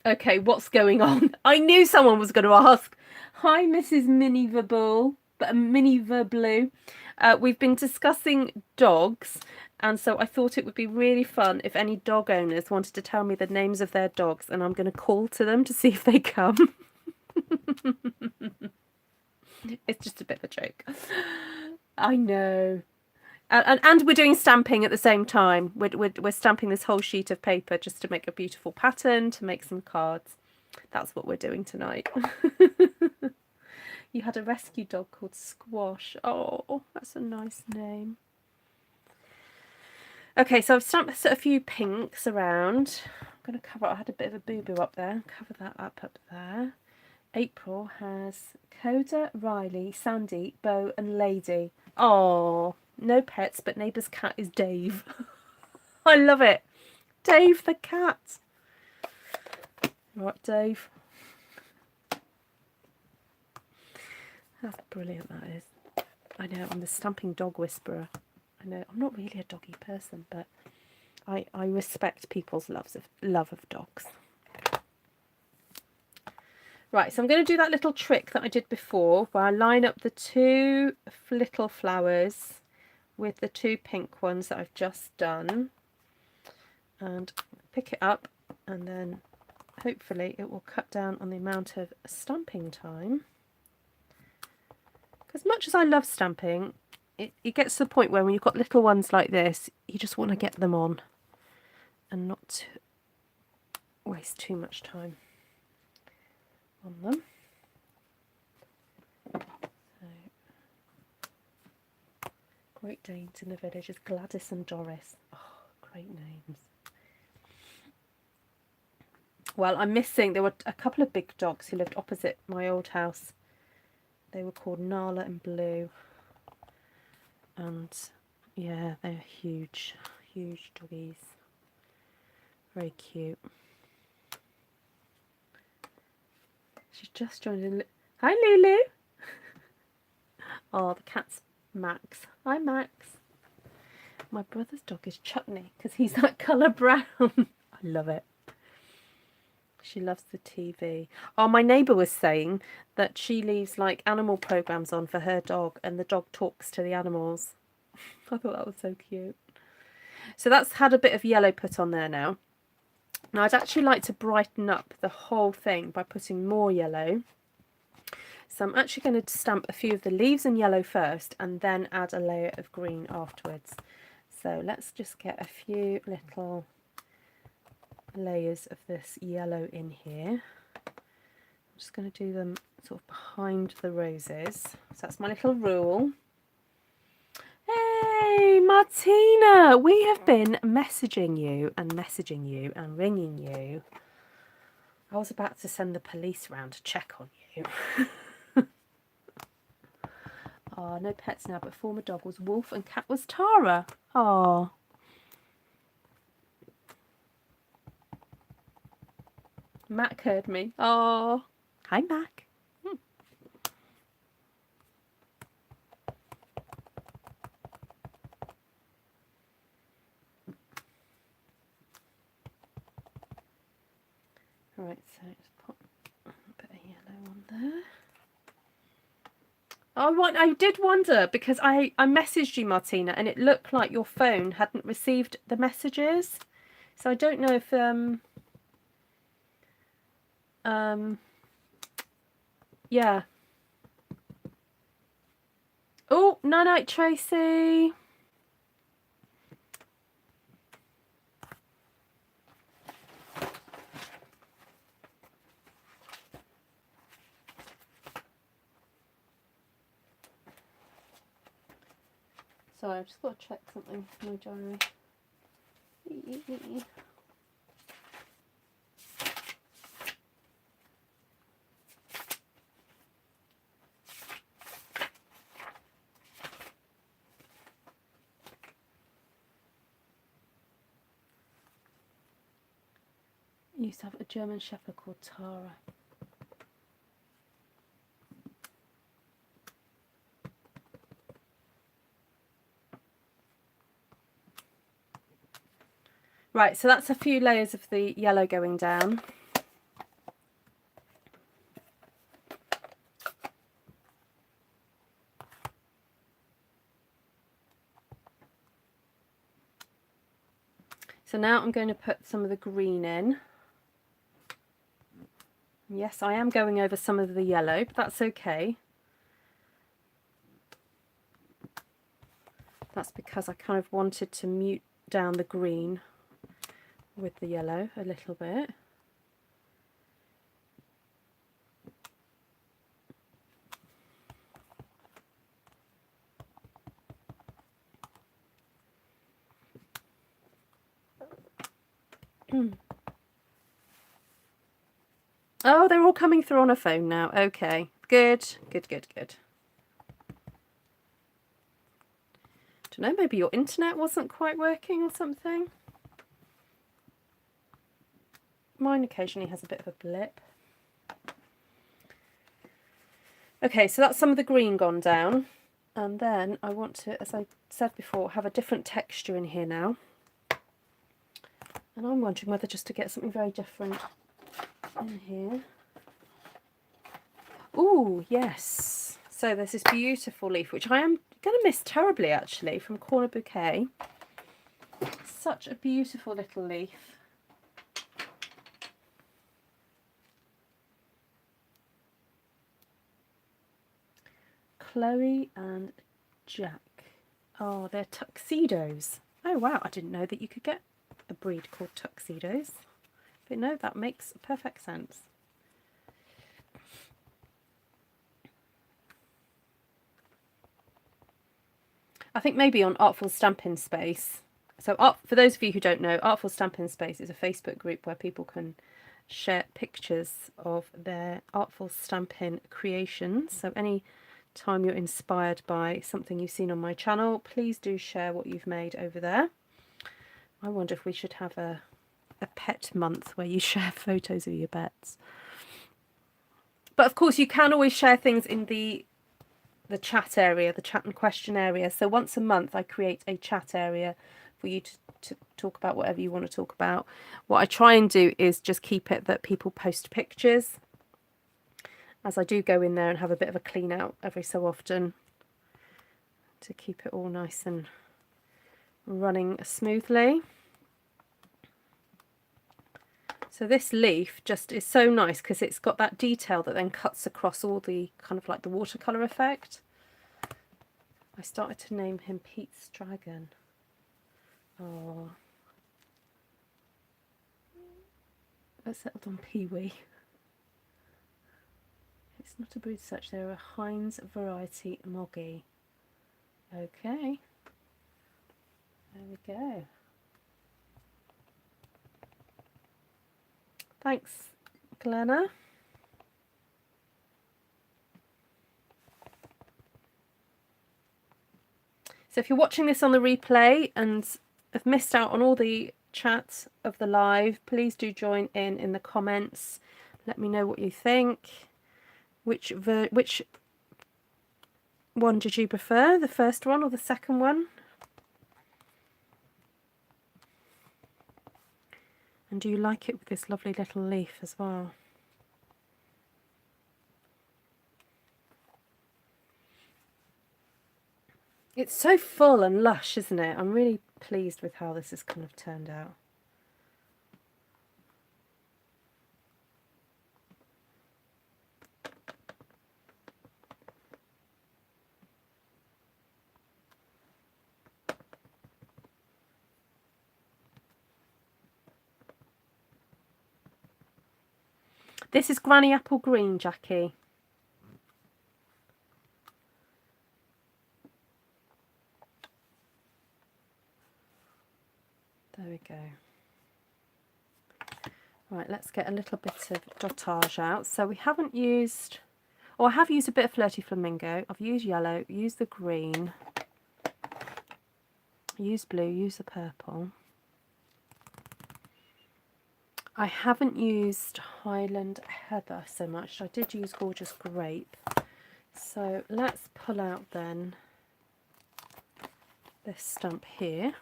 Okay, what's going on? I knew someone was going to ask. Hi, Mrs. Minnie Verbal, Minnie Verblue. We've been discussing dogs, and so I thought it would be really fun if any dog owners wanted to tell me the names of their dogs, and I'm going to call to them to see if they come. It's just a bit of a joke. I know. And we're doing stamping at the same time. We're stamping this whole sheet of paper just to make a beautiful pattern, to make some cards. That's what we're doing tonight. You had a rescue dog called Squash. Oh, that's a nice name. Okay, so I've stamped a few pinks around. I'm going to cover, I had a bit of a boo-boo up there. Cover that up there. April has Coda, Riley, Sandy, Bo and Lady. Oh, no pets, but neighbour's cat is Dave. I love it. Dave the cat. Right, Dave. That's brilliant, that is. I know, I'm the stamping dog whisperer. I know, I'm not really a doggy person, but I respect people's love of dogs. Right, so I'm going to do that little trick that I did before, where I line up the two little flowers with the two pink ones that I've just done, and pick it up, and then hopefully it will cut down on the amount of stamping time. As much as I love stamping, it gets to the point where when you've got little ones like this, you just want to get them on and not waste too much time on them. So, Great Danes in the village is Gladys and Doris. Oh, great names. Well, I'm missing, there were a couple of big dogs who lived opposite my old house. They were called Nala and Blue. And yeah, they're huge, huge doggies. Very cute. She's just joined in. Hi, Lulu. Oh, the cat's Max. Hi, Max. My brother's dog is Chutney because he's that colour brown. I love it. She loves the TV. Oh, my neighbour was saying that she leaves like animal programs on for her dog and the dog talks to the animals. I thought that was so cute. So that's had a bit of yellow put on there now. Now I'd actually like to brighten up the whole thing by putting more yellow. So I'm actually going to stamp a few of the leaves in yellow first and then add a layer of green afterwards. So let's just get a few little layers of this yellow in here. just going to do them sort of behind the roses. So that's my little rule. Hey, Martina, we have been messaging you and ringing you. I was about to send the police round to check on you. Oh, no pets now, but former dog was Wolf and cat was Tara. Oh. Mac heard me. Oh. Hi, Mac. Alright, so let's put a bit of yellow on there. Oh, I did wonder because I messaged you, Martina, and it looked like your phone hadn't received the messages. So I don't know if yeah. Oh, night, Tracy. Sorry, I've just got to check something in my diary. I used to have a German Shepherd called Tara. Right, so that's a few layers of the yellow going down. So now I'm going to put some of the green in. Yes, I am going over some of the yellow, but that's okay. That's because I kind of wanted to mute down the green with the yellow a little bit. Oh, they're all coming through on a phone now. Okay, good. Don't know, maybe your internet wasn't quite working or something. Mine occasionally has a bit of a blip. Okay, so that's some of the green gone down. And then I want to, as I said before, have a different texture in here now. And I'm wondering whether just to get something very different in here. Ooh, yes. So there's this beautiful leaf, which I am going to miss terribly, actually, from Corner Bouquet. Such a beautiful little leaf. Chloe and Jack. Oh, they're tuxedos. Oh, wow. I didn't know that you could get a breed called tuxedos. But no, that makes perfect sense. I think maybe on Artful Stampin Space. So for those of you who don't know, Artful Stampin Space is a Facebook group where people can share pictures of their Artful Stampin creations. So any time you're inspired by something you've seen on my channel, please do share what you've made over there. I wonder if we should have a pet month where you share photos of your pets. But of course you can always share things in the chat area, the chat and question area. So once a month I create a chat area for you to talk about whatever you want to talk about. What I try and do is just keep it that people post pictures, as I do go in there and have a bit of a clean out every so often to keep it all nice and running smoothly. So this leaf just is so nice because it's got that detail that then cuts across all the kind of like the watercolour effect. I started to name him Pete's Dragon. Oh, I settled on Pee-wee. It's not a brood such, they're a Heinz variety moggy. Okay, there we go. Thanks, Glenna. So if you're watching this on the replay and have missed out on all the chat of the live, please do join in the comments. Let me know what you think. Which one did you prefer, the first one or the second one? And do you like it with this lovely little leaf as well? It's so full and lush, isn't it? I'm really pleased with how this has kind of turned out. This is Granny Apple Green, Jackie. There we go. Right, let's get a little bit of dotage out. So we haven't used, or I have used a bit of Flirty Flamingo. I've used yellow, used the green, used blue, used the purple. I haven't used Highland Heather so much. I did use Gorgeous Grape. So let's pull out then this stump here.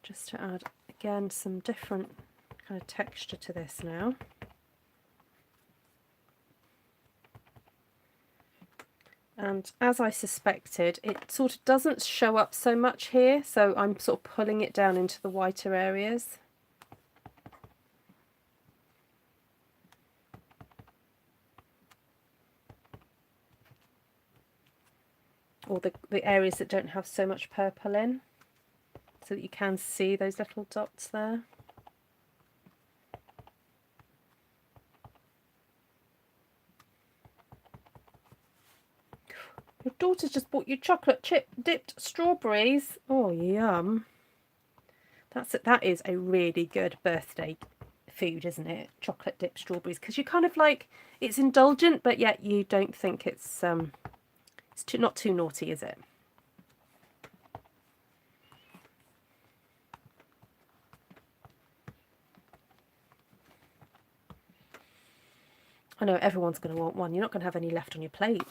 Just to add, again, some different kind of texture to this now. And as I suspected, it sort of doesn't show up so much here, so I'm sort of pulling it down into the whiter areas. Or the areas that don't have so much purple in, so that you can see those little dots there. Your daughter's just bought you chocolate chip dipped strawberries. Oh, yum. That is a really good birthday food, isn't it? Chocolate dipped strawberries, because you kind of like, it's indulgent, but yet you don't think it's not too naughty, is it? I know everyone's going to want one. You're not going to have any left on your plate.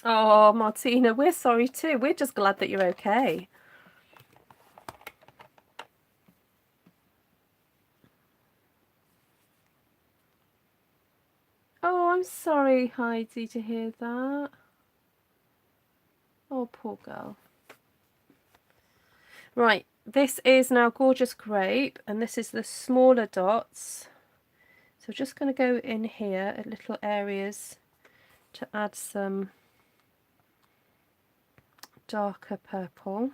Oh, Martina, we're sorry too. We're just glad that you're okay. Oh, I'm sorry, Heidi, to hear that. Oh, poor girl. Right, this is now Gorgeous Grape, and this is the smaller dots. So we're just going to go in here at little areas to add some darker purple.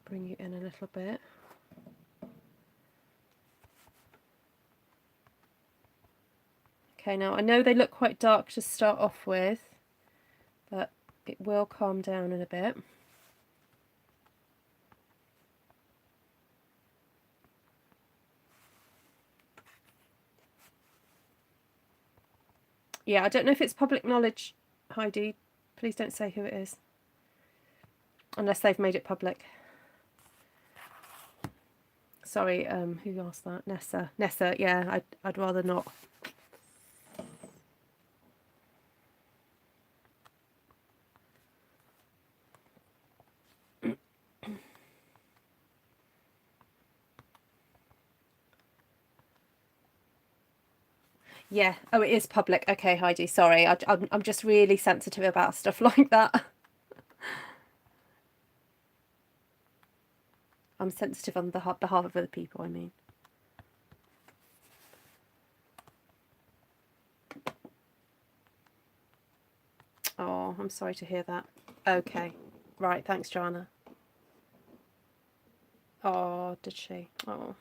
Bring you in a little bit. Okay, now I know they look quite dark to start off with, but it will calm down in a bit. Yeah, I don't know if it's public knowledge, Heidi. Please don't say who it is. Unless they've made it public. Sorry, who asked that? Nessa. Nessa, yeah, I'd rather not. Yeah. Oh, it is public. Okay, Heidi. Sorry, I'm just really sensitive about stuff like that. I'm sensitive on behalf of other people, I mean. Oh, I'm sorry to hear that. Okay. Right, thanks, Joanna. Oh, did she? Oh.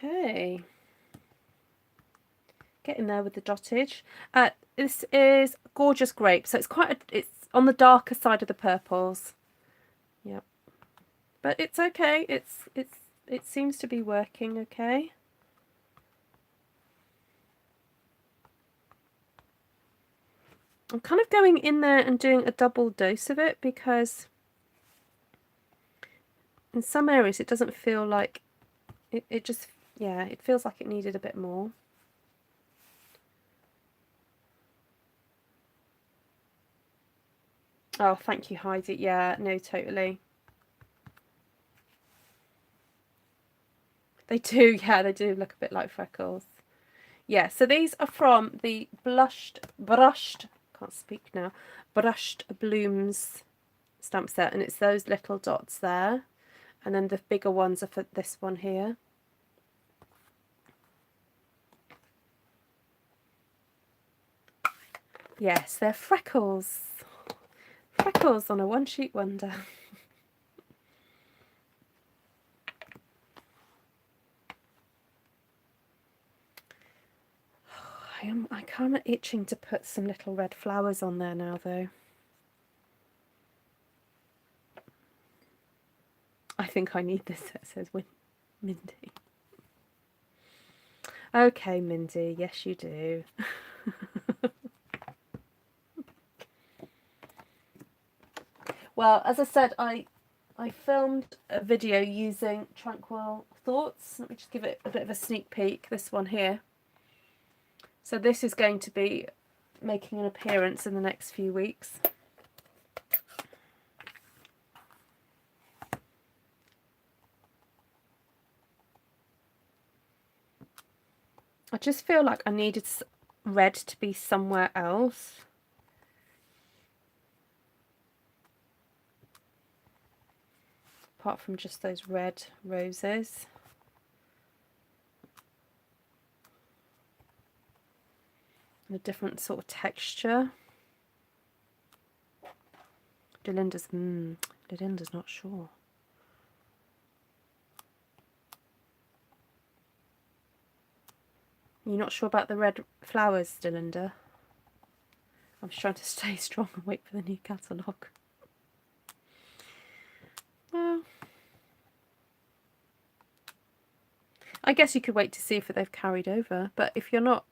Okay. Getting there with the dottage. This is Gorgeous Grape, so it's on the darker side of the purples. Yep. But it's okay. It seems to be working okay. I'm kind of going in there and doing a double dose of it because in some areas it doesn't feel like it just, yeah, it feels like it needed a bit more. Oh, thank you, Heidi. Yeah, no, totally. They do, yeah, they do look a bit like freckles. Yeah, so these are from the can't speak now, brushed blooms stamp set, and it's those little dots there, and then the bigger ones are for this one here. Yes, they're freckles. Freckles on a one-sheet wonder. I'm kind of itching to put some little red flowers on there now, though. I think I need this, it says Mindy. Okay, Mindy, yes you do. Well, as I said, I filmed a video using Tranquil Thoughts. Let me just give it a bit of a sneak peek, this one here. So this is going to be making an appearance in the next few weeks. I just feel like I needed red to be somewhere else. Apart from just those red roses. And a different sort of texture. Delinda's not sure. You're not sure about the red flowers, Delinda? I'm just trying to stay strong and wait for the new catalogue. Well, I guess you could wait to see if they've carried over, but if you're not,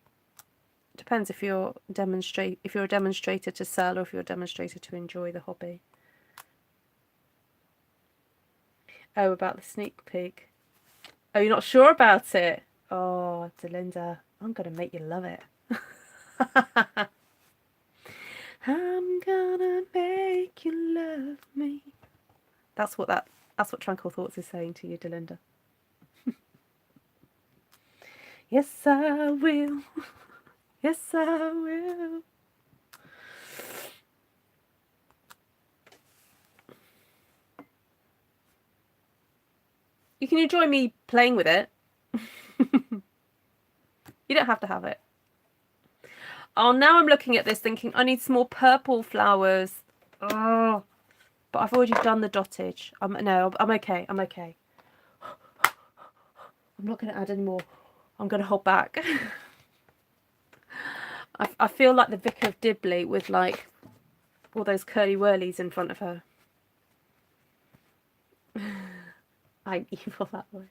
depends if you're a demonstrator to sell or if you're a demonstrator to enjoy the hobby. Oh, about the sneak peek. Oh, you're not sure about it? Oh, Delinda, I'm going to make you love it. I'm gonna make you love me. That's what Tranquil Thoughts is saying to you, Delinda. Yes, I will. Yes, I will. You can enjoy me playing with it. You don't have to have it. Oh, now I'm looking at this thinking I need some more purple flowers. Oh, but I've already done the dottage. No, I'm okay. I'm okay. I'm not going to add any more. I'm going to hold back. I feel like the Vicar of Dibley with like all those curly whirlies in front of her. I'm evil that way.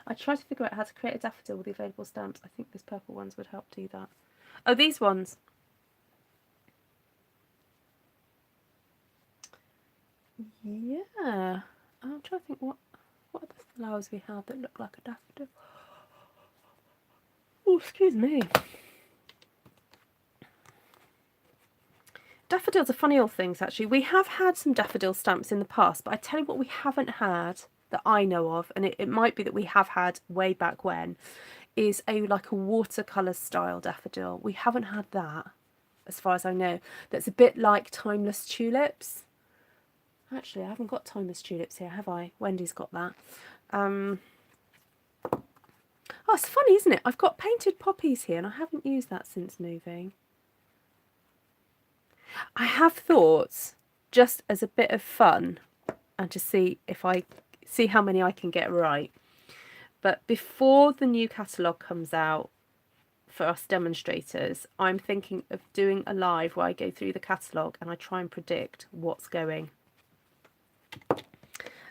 I tried to figure out how to create a daffodil with the available stamps. I think these purple ones would help do that. Oh, these ones. Yeah. I'm trying to think what are the flowers we have that look like a daffodil. Oh, excuse me. Daffodils are funny old things, actually. We have had some daffodil stamps in the past, but I tell you what we haven't had that I know of, and it might be that we have had way back when, is like a watercolour style daffodil. We haven't had that, as far as I know. That's a bit like timeless tulips. Actually, I haven't got timeless tulips here, have I? Wendy's got that. Oh, it's funny, isn't it? I've got painted poppies here, and I haven't used that since moving. I have thought, just as a bit of fun, and to see how many I can get right. But before the new catalogue comes out for us demonstrators, I'm thinking of doing a live where I go through the catalogue and I try and predict what's going,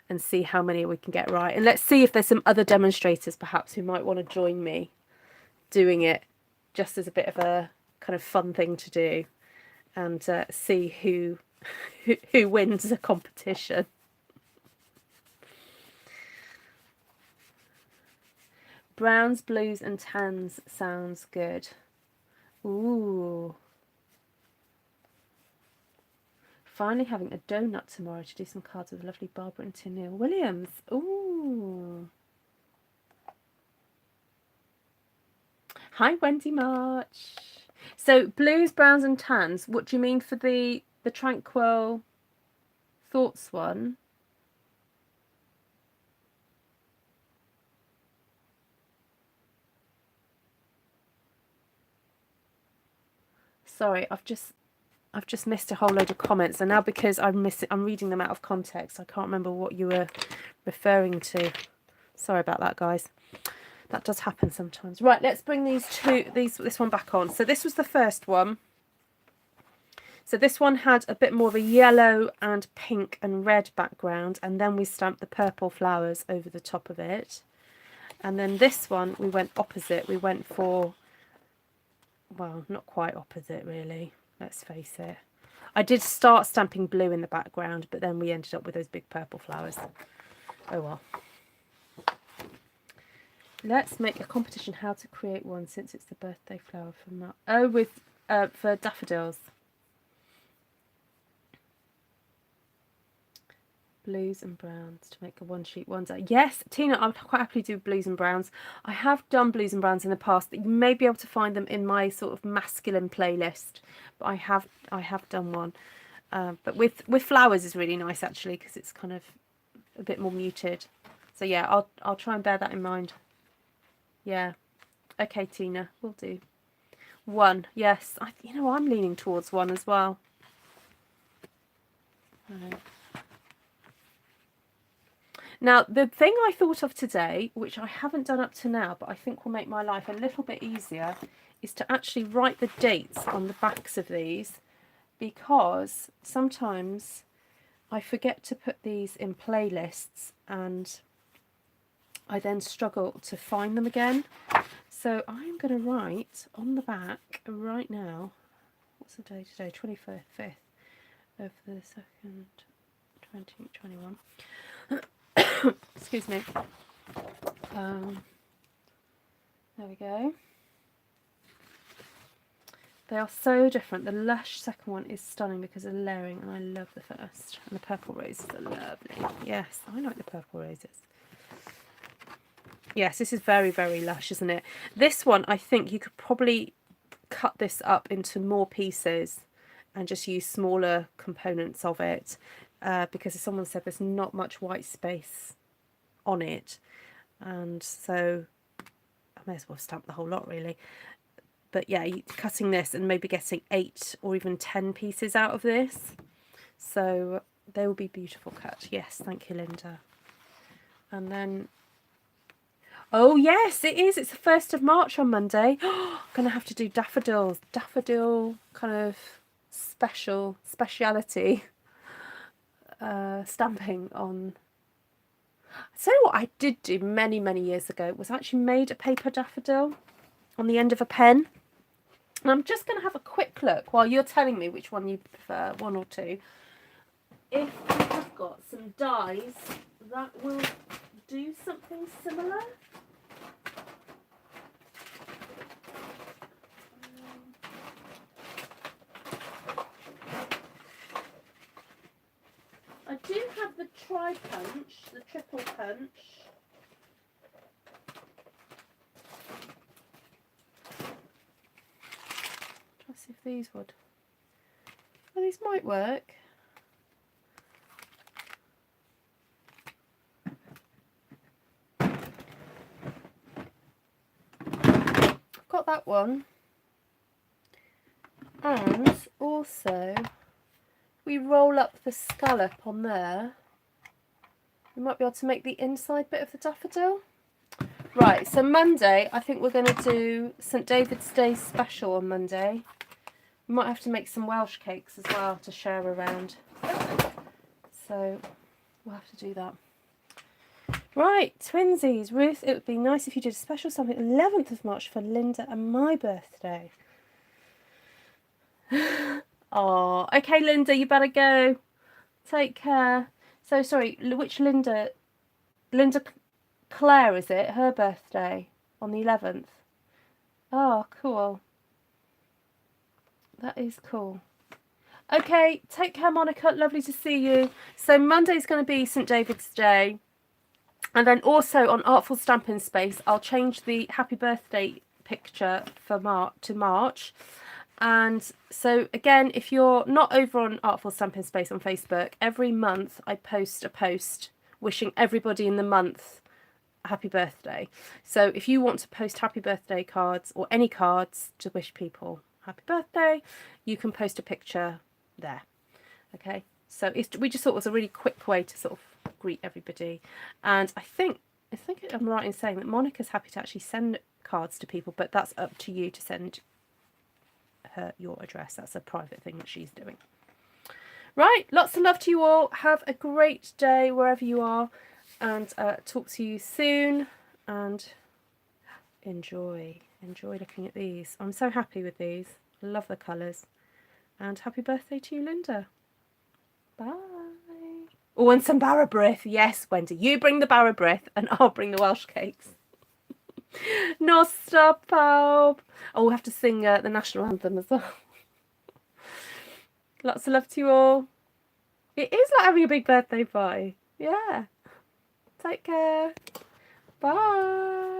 and see how many we can get right. And let's see if there's some other demonstrators perhaps who might want to join me doing it, just as a bit of a kind of fun thing to do, and see who wins the competition. Browns, blues and tans sounds good. Ooh. Finally having a donut tomorrow to do some cards with lovely Barbara and Tennille Williams. Ooh. Hi, Wendy March. So, blues, browns and tans. What do you mean for the Tranquil Thoughts one? Sorry, I've just missed a whole load of comments, and now because I'm reading them out of context, I can't remember what you were referring to. Sorry about that, guys. That does happen sometimes. Right, let's bring this one back on. So this was the first one. So this one had a bit more of a yellow and pink and red background, and then we stamped the purple flowers over the top of it. And then this one we went opposite. We went for, well, not quite opposite really, let's face it. I did start stamping blue in the background, but then we ended up with those big purple flowers. Oh well. Let's make a competition how to create one, since it's the birthday flower for March. Oh, with for daffodils. Blues and browns to make a one sheet wonder. Yes, Tina, I would quite happily do blues and browns. I have done blues and browns in the past. You may be able to find them in my sort of masculine playlist, but I have done one. But with flowers is really nice actually, because it's kind of a bit more muted. So yeah, I'll try and bear that in mind. Yeah. Okay, Tina, we'll do. One, yes. I'm leaning towards one as well. Right. Now, the thing I thought of today, which I haven't done up to now, but I think will make my life a little bit easier, is to actually write the dates on the backs of these, because sometimes I forget to put these in playlists and I then struggle to find them again. So I'm going to write on the back right now, what's the day today? 25th of the 2nd, 2021. Excuse me. There we go. They are so different. The Lush second one is stunning because of the layering, and I love the first. And the purple roses are lovely. Yes, I like the purple roses. Yes, this is very, very Lush, isn't it? This one, I think you could probably cut this up into more pieces and just use smaller components of it, because as someone said, there's not much white space on it, and so I may as well stamp the whole lot really. But yeah, cutting this and maybe getting 8 or even 10 pieces out of this, so they will be beautiful cut. Yes, thank you, Linda. And then, oh yes, it is. It's the 1st of March on Monday. I'm gonna have to do daffodils. Daffodil kind of speciality stamping on. So what I did do many years ago was actually made a paper daffodil on the end of a pen. And I'm just going to have a quick look while you're telling me which one you prefer, 1 or 2. If we have got some dies that will do something similar. I do have the the tri-punch, the triple punch. Try to see if these would. Well, these might work. I've got that one. And also, we roll up the scallop on there. We might be able to make the inside bit of the daffodil. Right, so Monday, I think we're going to do St David's Day special on Monday. We might have to make some Welsh cakes as well to share around. So we'll have to do that. Right, twinsies. Ruth, it would be nice if you did a special something 11th of March for Linda and my birthday. Oh, okay, Linda, you better go. Take care. So, sorry, which Linda? Linda Claire, is it? Her birthday on the 11th. Oh, cool. That is cool. Okay, take care, Monica. Lovely to see you. So Monday's going to be St David's Day. And then also on Artful Stampin Space, I'll change the happy birthday picture for March. And so again, if you're not over on Artful Stampin Space on Facebook, every month I post a post wishing everybody in the month a happy birthday. So if you want to post happy birthday cards or any cards to wish people happy birthday, you can post a picture there. Okay, so we just thought it was a really quick way to sort of greet everybody. And I think I'm right in saying that Monica's happy to actually send cards to people, but that's up to you to send her your address. That's a private thing that she's doing. Right, lots of love to you all. Have a great day wherever you are, and talk to you soon. And enjoy looking at these. I'm so happy with these. Love the colours. And happy birthday to you, Linda. Bye. Oh, and some Barra Breath. Yes, Wendy, you bring the Barra Breath and I'll bring the Welsh cakes. Nostra pawb. Oh, we'll have to sing the national anthem as well. Lots of love to you all. It is like having a big birthday party. Yeah. Take care. Bye.